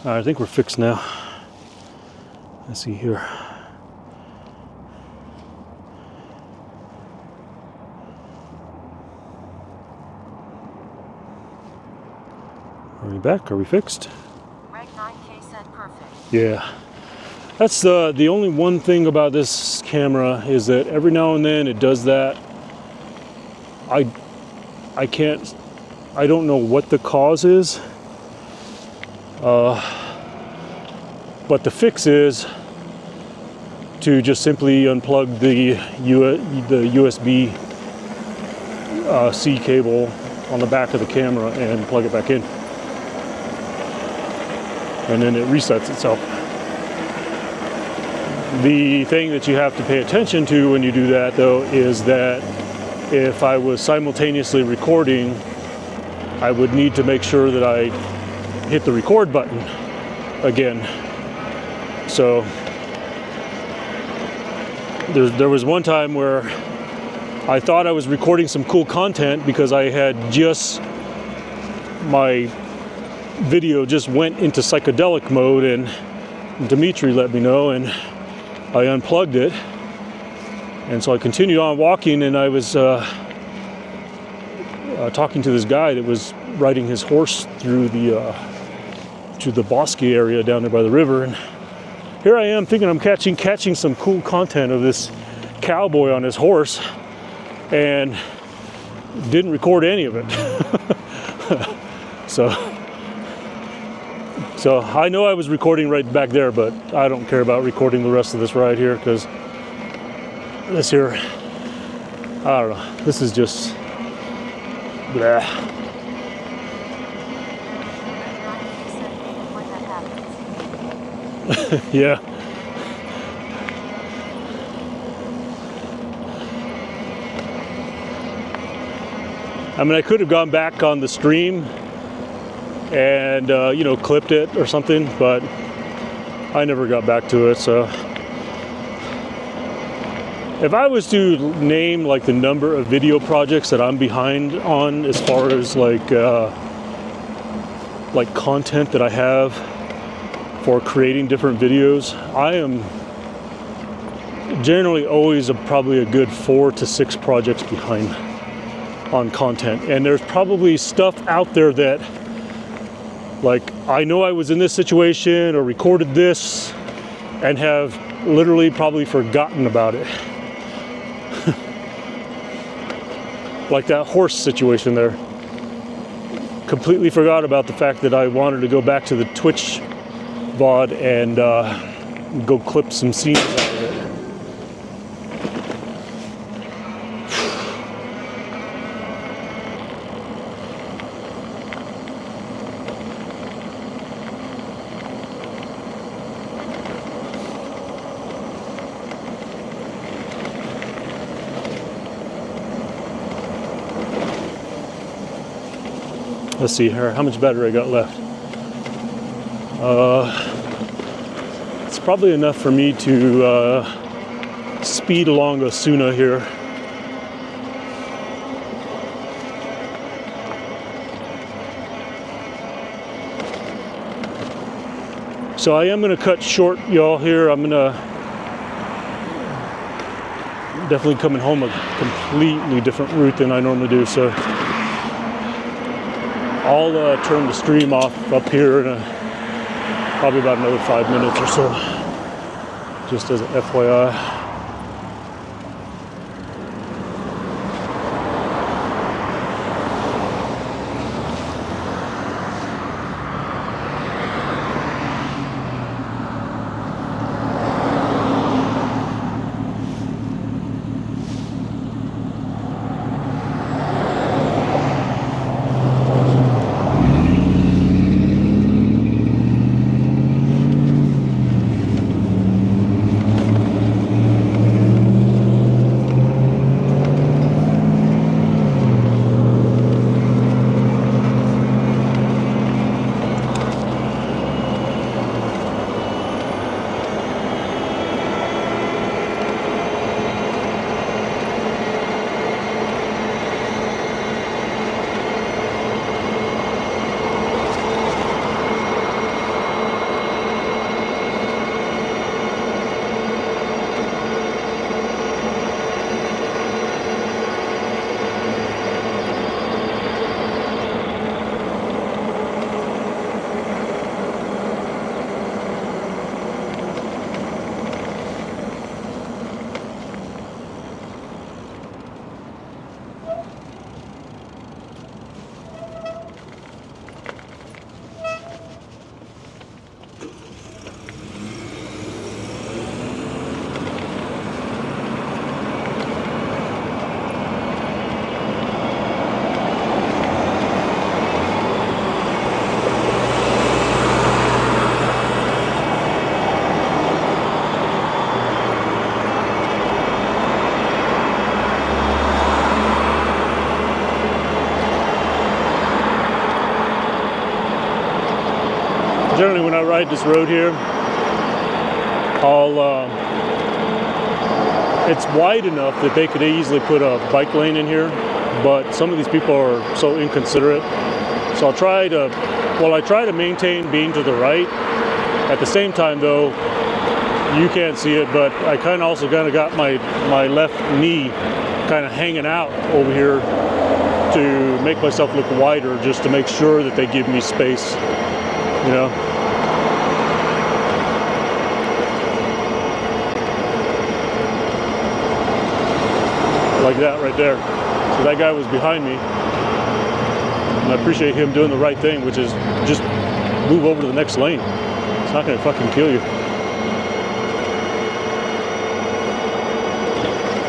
All right, I think we're fixed now. Let's see here. Are we back? Are we fixed? Reg 9K said perfect. Yeah. That's the only one thing about this camera is that every now and then it does that. I don't know what the cause is. But the fix is to just simply unplug the USB-C cable on the back of the camera and plug it back in. And then it resets itself. The thing that you have to pay attention to when you do that, though, is that if I was simultaneously recording, I would need to make sure that I hit the record button again. So there was one time where I thought I was recording some cool content because I had my video just went into psychedelic mode, and Dimitri let me know, and I unplugged it. And so I continued on walking, and I was talking to this guy that was riding his horse through to the bosque area down there by the river. And here I am thinking I'm catching some cool content of this cowboy on his horse, and didn't record any of it. So I know I was recording right back there, but I don't care about recording the rest of this ride here, because this here, I don't know, this is just blah. Yeah. I mean, I could have gone back on the stream and you know, clipped it or something, but I never got back to it. So if I was to name like the number of video projects that I'm behind on as far as like content that I have for creating different videos, I am generally always probably a good 4 to 6 projects behind on content. And there's probably stuff out there that, like, I know I was in this situation or recorded this and have literally probably forgotten about it. Like that horse situation there. Completely forgot about the fact that I wanted to go back to the Twitch VOD and go clip some scenes out of it. Let's see here, how much battery I got left. It's probably enough for me to speed along Osuna here. So I am going to cut short, y'all, here. I'm definitely coming home a completely different route than I normally do. So I'll turn the stream off up here in probably about another 5 minutes or so, just as an FYI. Generally, when I ride this road here, I'll it's wide enough that they could easily put a bike lane in here, but some of these people are so inconsiderate. So I'll try to, well, I try to maintain being to the right. At the same time though, you can't see it, but I kind of also kind of got my left knee kind of hanging out over here to make myself look wider, just to make sure that they give me space, you know. Like that right there. So that guy was behind me, and I appreciate him doing the right thing, which is just move over to the next lane. It's not gonna fucking kill you.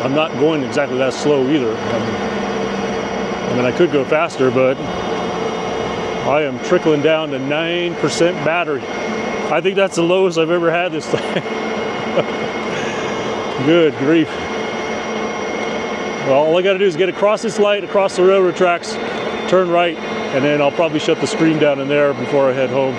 I'm not going exactly that slow either. I mean, I could go faster, but I am trickling down to 9% battery. I think that's the lowest I've ever had this thing. Good grief. Well, all I gotta do is get across this light, across the railroad tracks, turn right, and then I'll probably shut the stream down in there before I head home.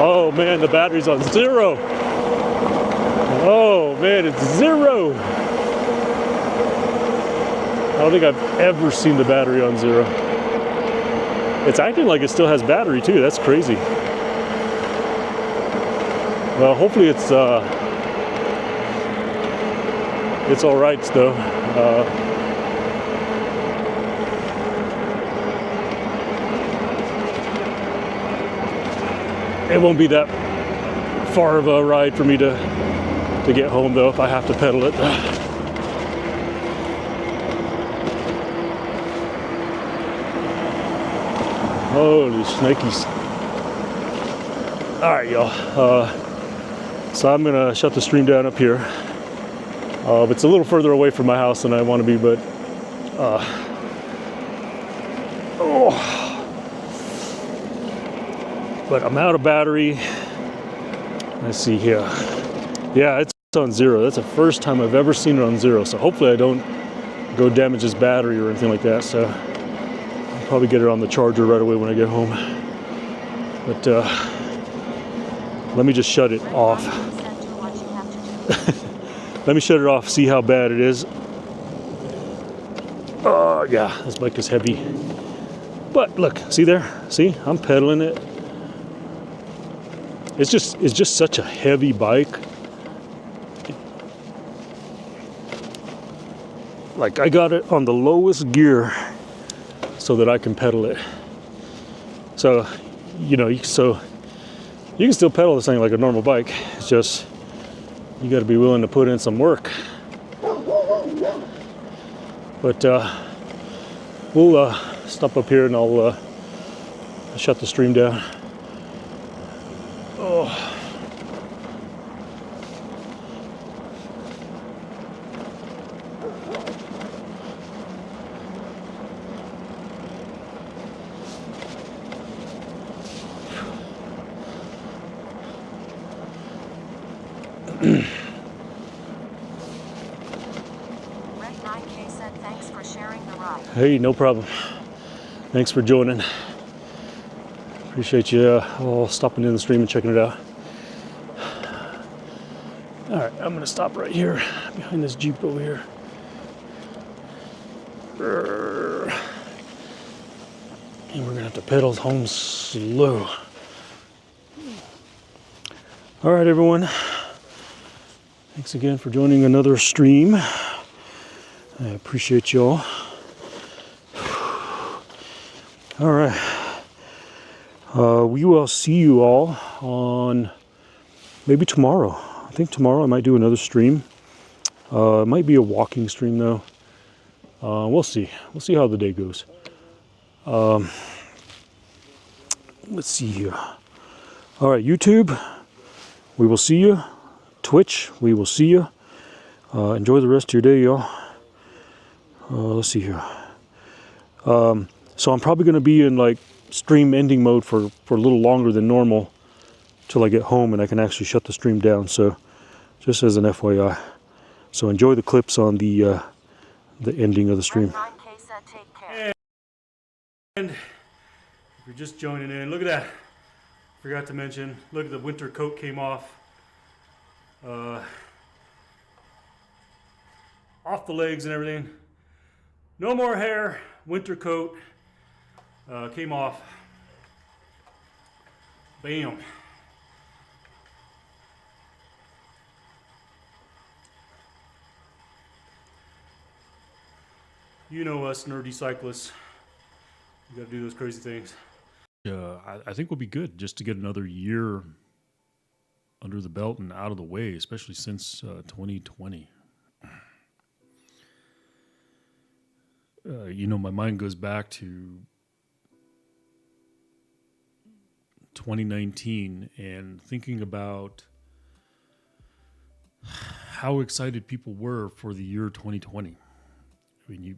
Oh man, the battery's on 0. Oh man, it's 0. I don't think I've ever seen the battery on 0. It's acting like it still has battery too. That's crazy. Well, hopefully it's all right though. It won't be that far of a ride for me to get home though if I have to pedal it. Holy snakies. All right, y'all. So I'm gonna shut the stream down up here. It's a little further away from my house than I want to be, but but I'm out of battery. Let's see here. Yeah, it's on 0. That's the first time I've ever seen it on 0. So hopefully I don't go damage this battery or anything like that. So I'll probably get it on the charger right away when I get home. But let me just shut it off. Let me shut it off, see how bad it is. Oh yeah, this bike is heavy. But look, see there? See, I'm pedaling it. It's just such a heavy bike. Like I got it on the lowest gear so that I can pedal it. So, you know, so you can still pedal this thing like a normal bike. It's just you got to be willing to put in some work. But we'll stop up here and I'll shut the stream down. Oh. Hey, no problem. Thanks for joining. Appreciate you all stopping in the stream and checking it out. All right, I'm gonna stop right here behind this Jeep over here. And we're gonna have to pedal home slow. All right, everyone. Thanks again for joining another stream. I appreciate y'all. All right. We will see you all on maybe tomorrow. I think tomorrow I might do another stream. It might be a walking stream though. We'll see. We'll see how the day goes. Let's see here. All right, YouTube, we will see you. Twitch, we will see you. Enjoy the rest of your day, y'all. Let's see here. So I'm probably going to be in like stream ending mode for a little longer than normal till I get home and I can actually shut the stream down. So just as an FYI. So enjoy the clips on the ending of the stream. Red 9K said take care. And if you're just joining in, look at that. Forgot to mention, look at the winter coat came off. Off the legs and everything. No more hair, winter coat came off. Bam. You know us nerdy cyclists. We gotta do those crazy things. I think we'll be good just to get another year under the belt and out of the way, especially since 2020. You know, my mind goes back to 2019 and thinking about how excited people were for the year 2020. I mean,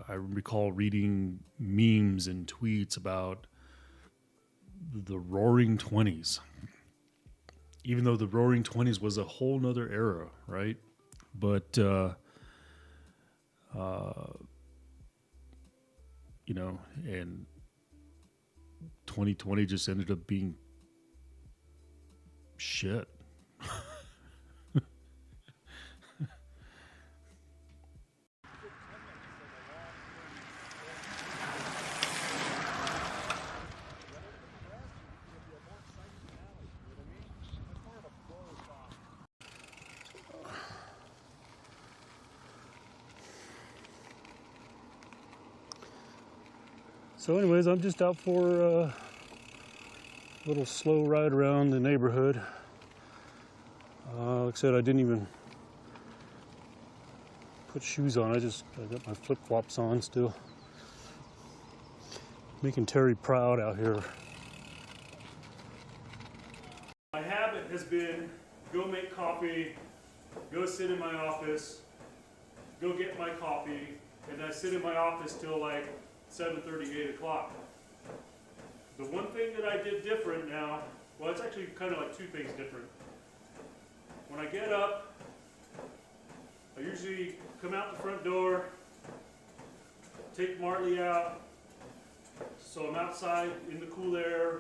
I recall reading memes and tweets about the Roaring 20s. Even though the Roaring 20s was a whole nother era, right? But, you know, and 2020 just ended up being shit. So anyways, I'm just out for a little slow ride around the neighborhood. Like I said, I didn't even put shoes on. I got my flip-flops on still. Making Terry proud out here. My habit has been go make coffee, go sit in my office, go get my coffee, and I sit in my office till like 7:30, 8 o'clock. The one thing that I did different now, well, it's actually kind of like two things different. When I get up, I usually come out the front door, take Marley out, so I'm outside in the cool air,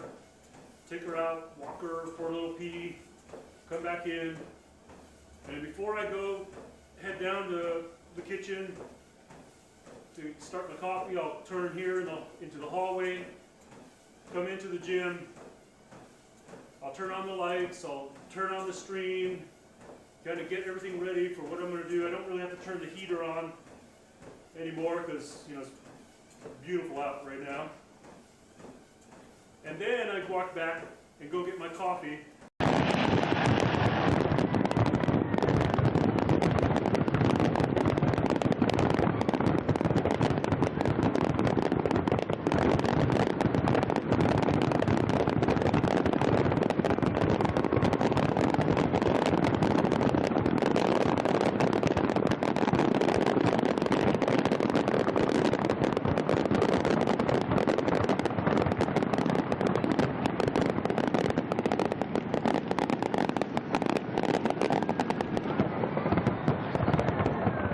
take her out, walk her for a little pee, come back in, and before I go head down to the kitchen to start my coffee, I'll turn here into the hallway, come into the gym, I'll turn on the lights, I'll turn on the stream, kind of get everything ready for what I'm going to do. I don't really have to turn the heater on anymore because, you know, it's beautiful out right now. And then I walk back and go get my coffee.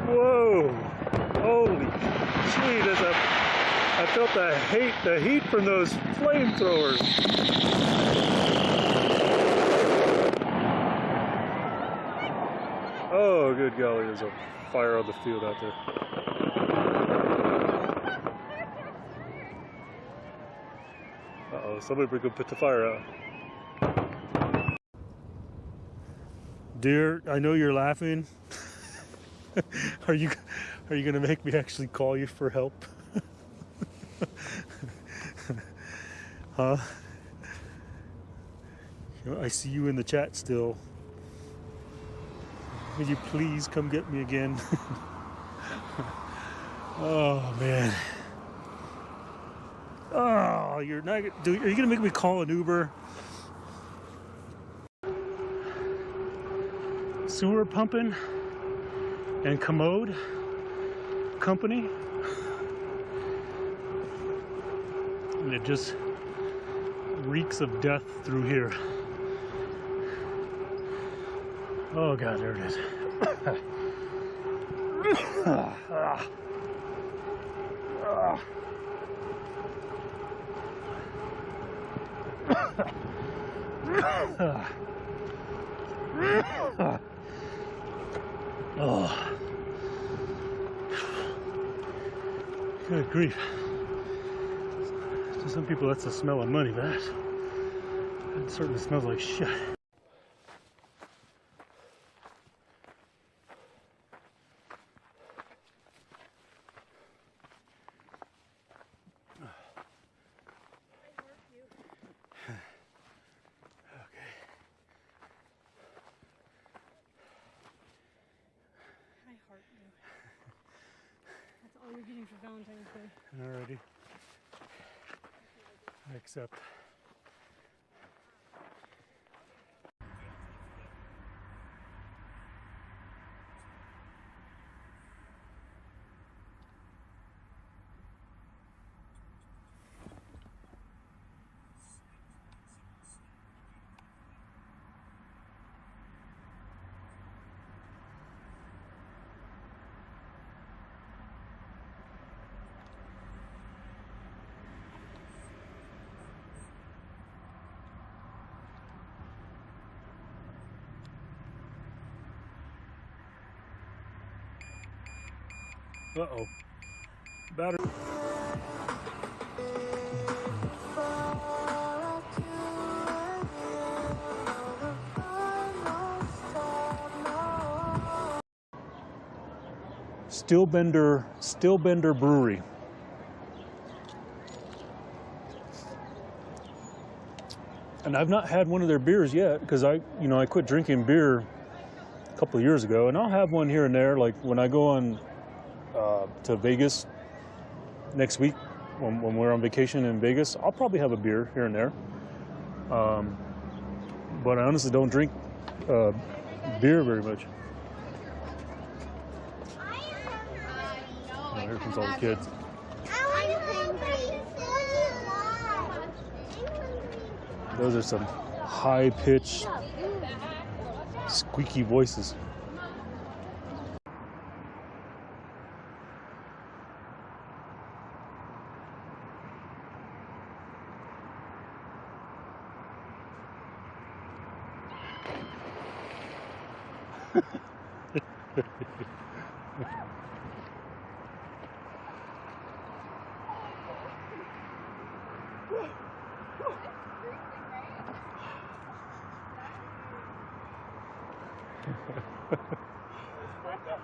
Whoa! Holy sweet! I felt the heat from those flamethrowers. Oh, good golly! There's a fire on the field out there. Uh-oh! Somebody could put the fire out. Dear, I know you're laughing. Are you gonna make me actually call you for help? Huh? I see you in the chat still. Would you please come get me again? Oh man. Oh, you're not. Are you gonna make me call an Uber? Sewer pumping and commode company, and it just reeks of death through here. Oh god, there it is. Oh, good grief. To some people, that's the smell of money, but it certainly smells like shit. All you're getting for Valentine's Day. Alrighty. I accept. Uh-oh. Battery. Stillbender Brewery. And I've not had one of their beers yet because I quit drinking beer a couple of years ago, and I'll have one here and there, like when I go on to Vegas next week when we're on vacation in Vegas. I'll probably have a beer here and there, but I honestly don't drink beer very much. Oh, here comes all the kids. Those are some high-pitched, squeaky voices.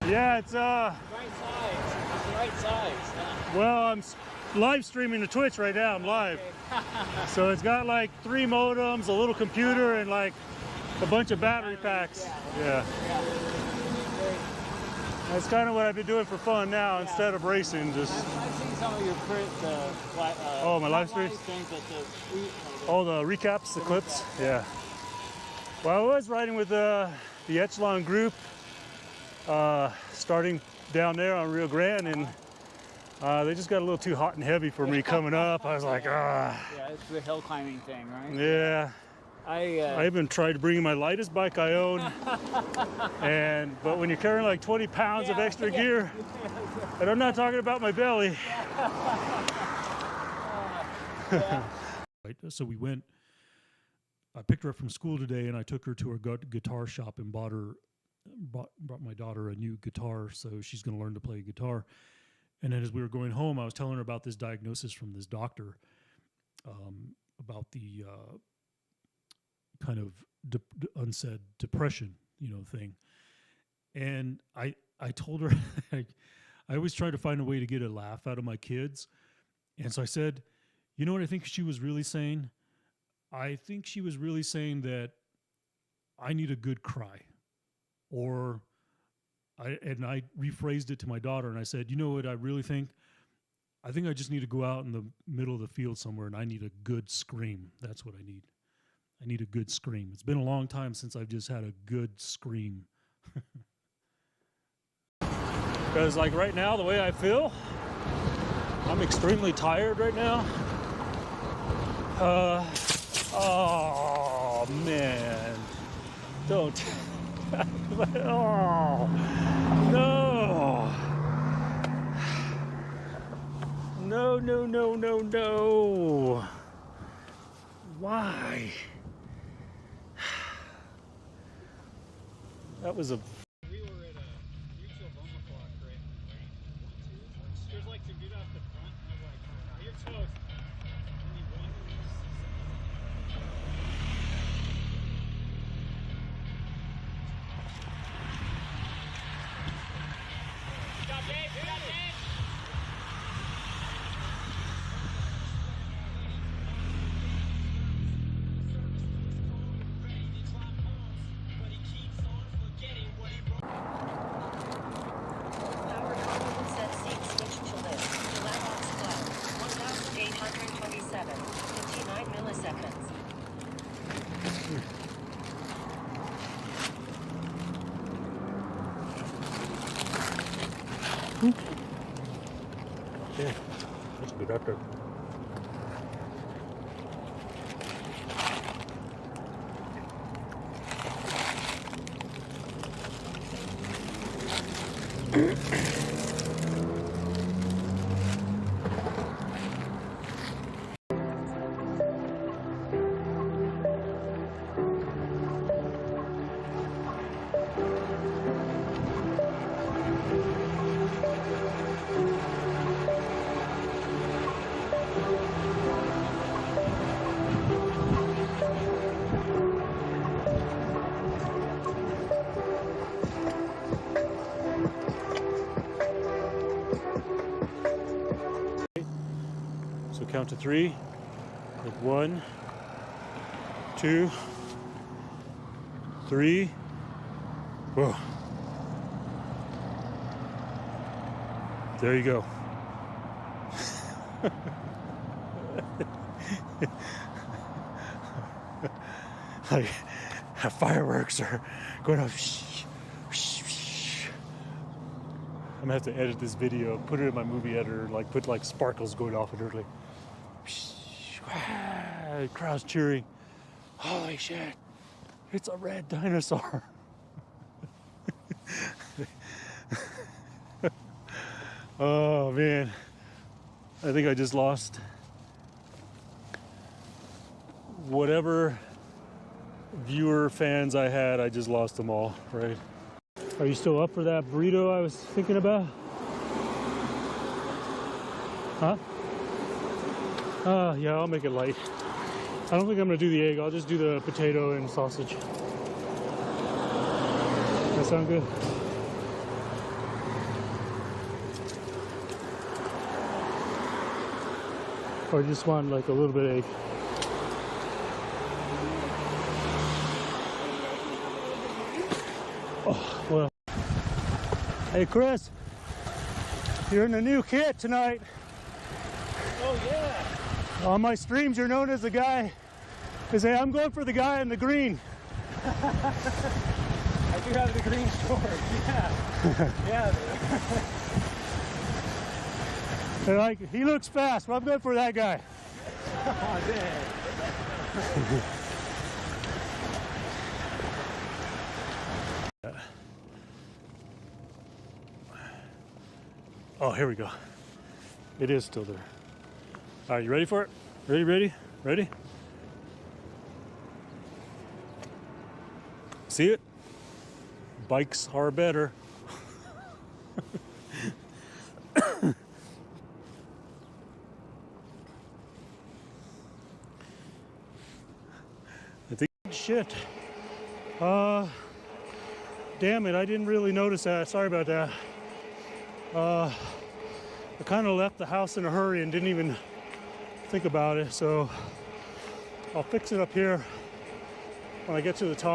Yeah, it's Right size. It's the right size. well, I'm live streaming to Twitch right now. I'm live. So it's got like 3 modems, a little computer, and like a bunch of battery packs. Yeah. That's kind of what I've been doing for fun now instead of racing. Just I've seen some of your oh, my live streams? Oh, the recaps, the clips? Yeah. Well, I was riding with the Echelon group, starting down there on Rio Grande, and they just got a little too hot and heavy for me coming up. I was like, ah. Yeah, it's the hill climbing thing, right? Yeah. I even tried to bring my lightest bike I own, but when you're carrying like 20 pounds of extra gear, and I'm not talking about my belly. Right, so we went. I picked her up from school today, and I took her to her guitar shop and brought my daughter a new guitar, so she's going to learn to play guitar. And then as we were going home, I was telling her about this diagnosis from this doctor about the kind of unsaid depression, thing. And I told her, I always try to find a way to get a laugh out of my kids. And so I said, you know what I think she was really saying? I think she was really saying that I need a good cry. And I rephrased it to my daughter, and I said, you know what I really think? I think I just need to go out in the middle of the field somewhere, and I need a good scream. That's what I need. I need a good scream. It's been a long time since I've just had a good scream. Because like right now, the way I feel, I'm extremely tired right now. Oh man, don't. Oh no. Oh. No, no, no, no, no. Why? That was a... We were at a mutual bumper clock, right? There's like some dude off the front, and I was like, oh, you're toast. And he went. Good job, Dave. Good job, Dave. Power on set seat switch to list. Laptops clock. 1827. 59 milliseconds. Yeah, that's a good record. So count to 3. Like 1, 2, 3. Whoa. There you go. Like fireworks are going off. I'm gonna have to edit this video, put it in my movie editor, like put like sparkles going off and like crowds cheering. Holy shit, it's a red dinosaur. Oh man, I think I just lost whatever viewer fans I had. I just lost them all, right? Are you still up for that burrito I was thinking about? Huh? Yeah, I'll make it light. I don't think I'm gonna do the egg. I'll just do the potato and sausage. That sound good? Or just want like a little bit of egg? Oh, well. Hey, Chris, you're in a new kit tonight. Oh, yeah. On my streams, you're known as the guy. They say, I'm going for the guy in the green. I do have the green shorts, yeah. Yeah. They're like, he looks fast, well, I'm going for that guy. Oh, dang. Oh, here we go. It is still there. All right, you ready for it? Ready, ready, ready? See it? Bikes are better. I think shit. Damn it, I didn't really notice that. Sorry about that. I kind of left the house in a hurry and didn't even think about it, so I'll fix it up here when I get to the top.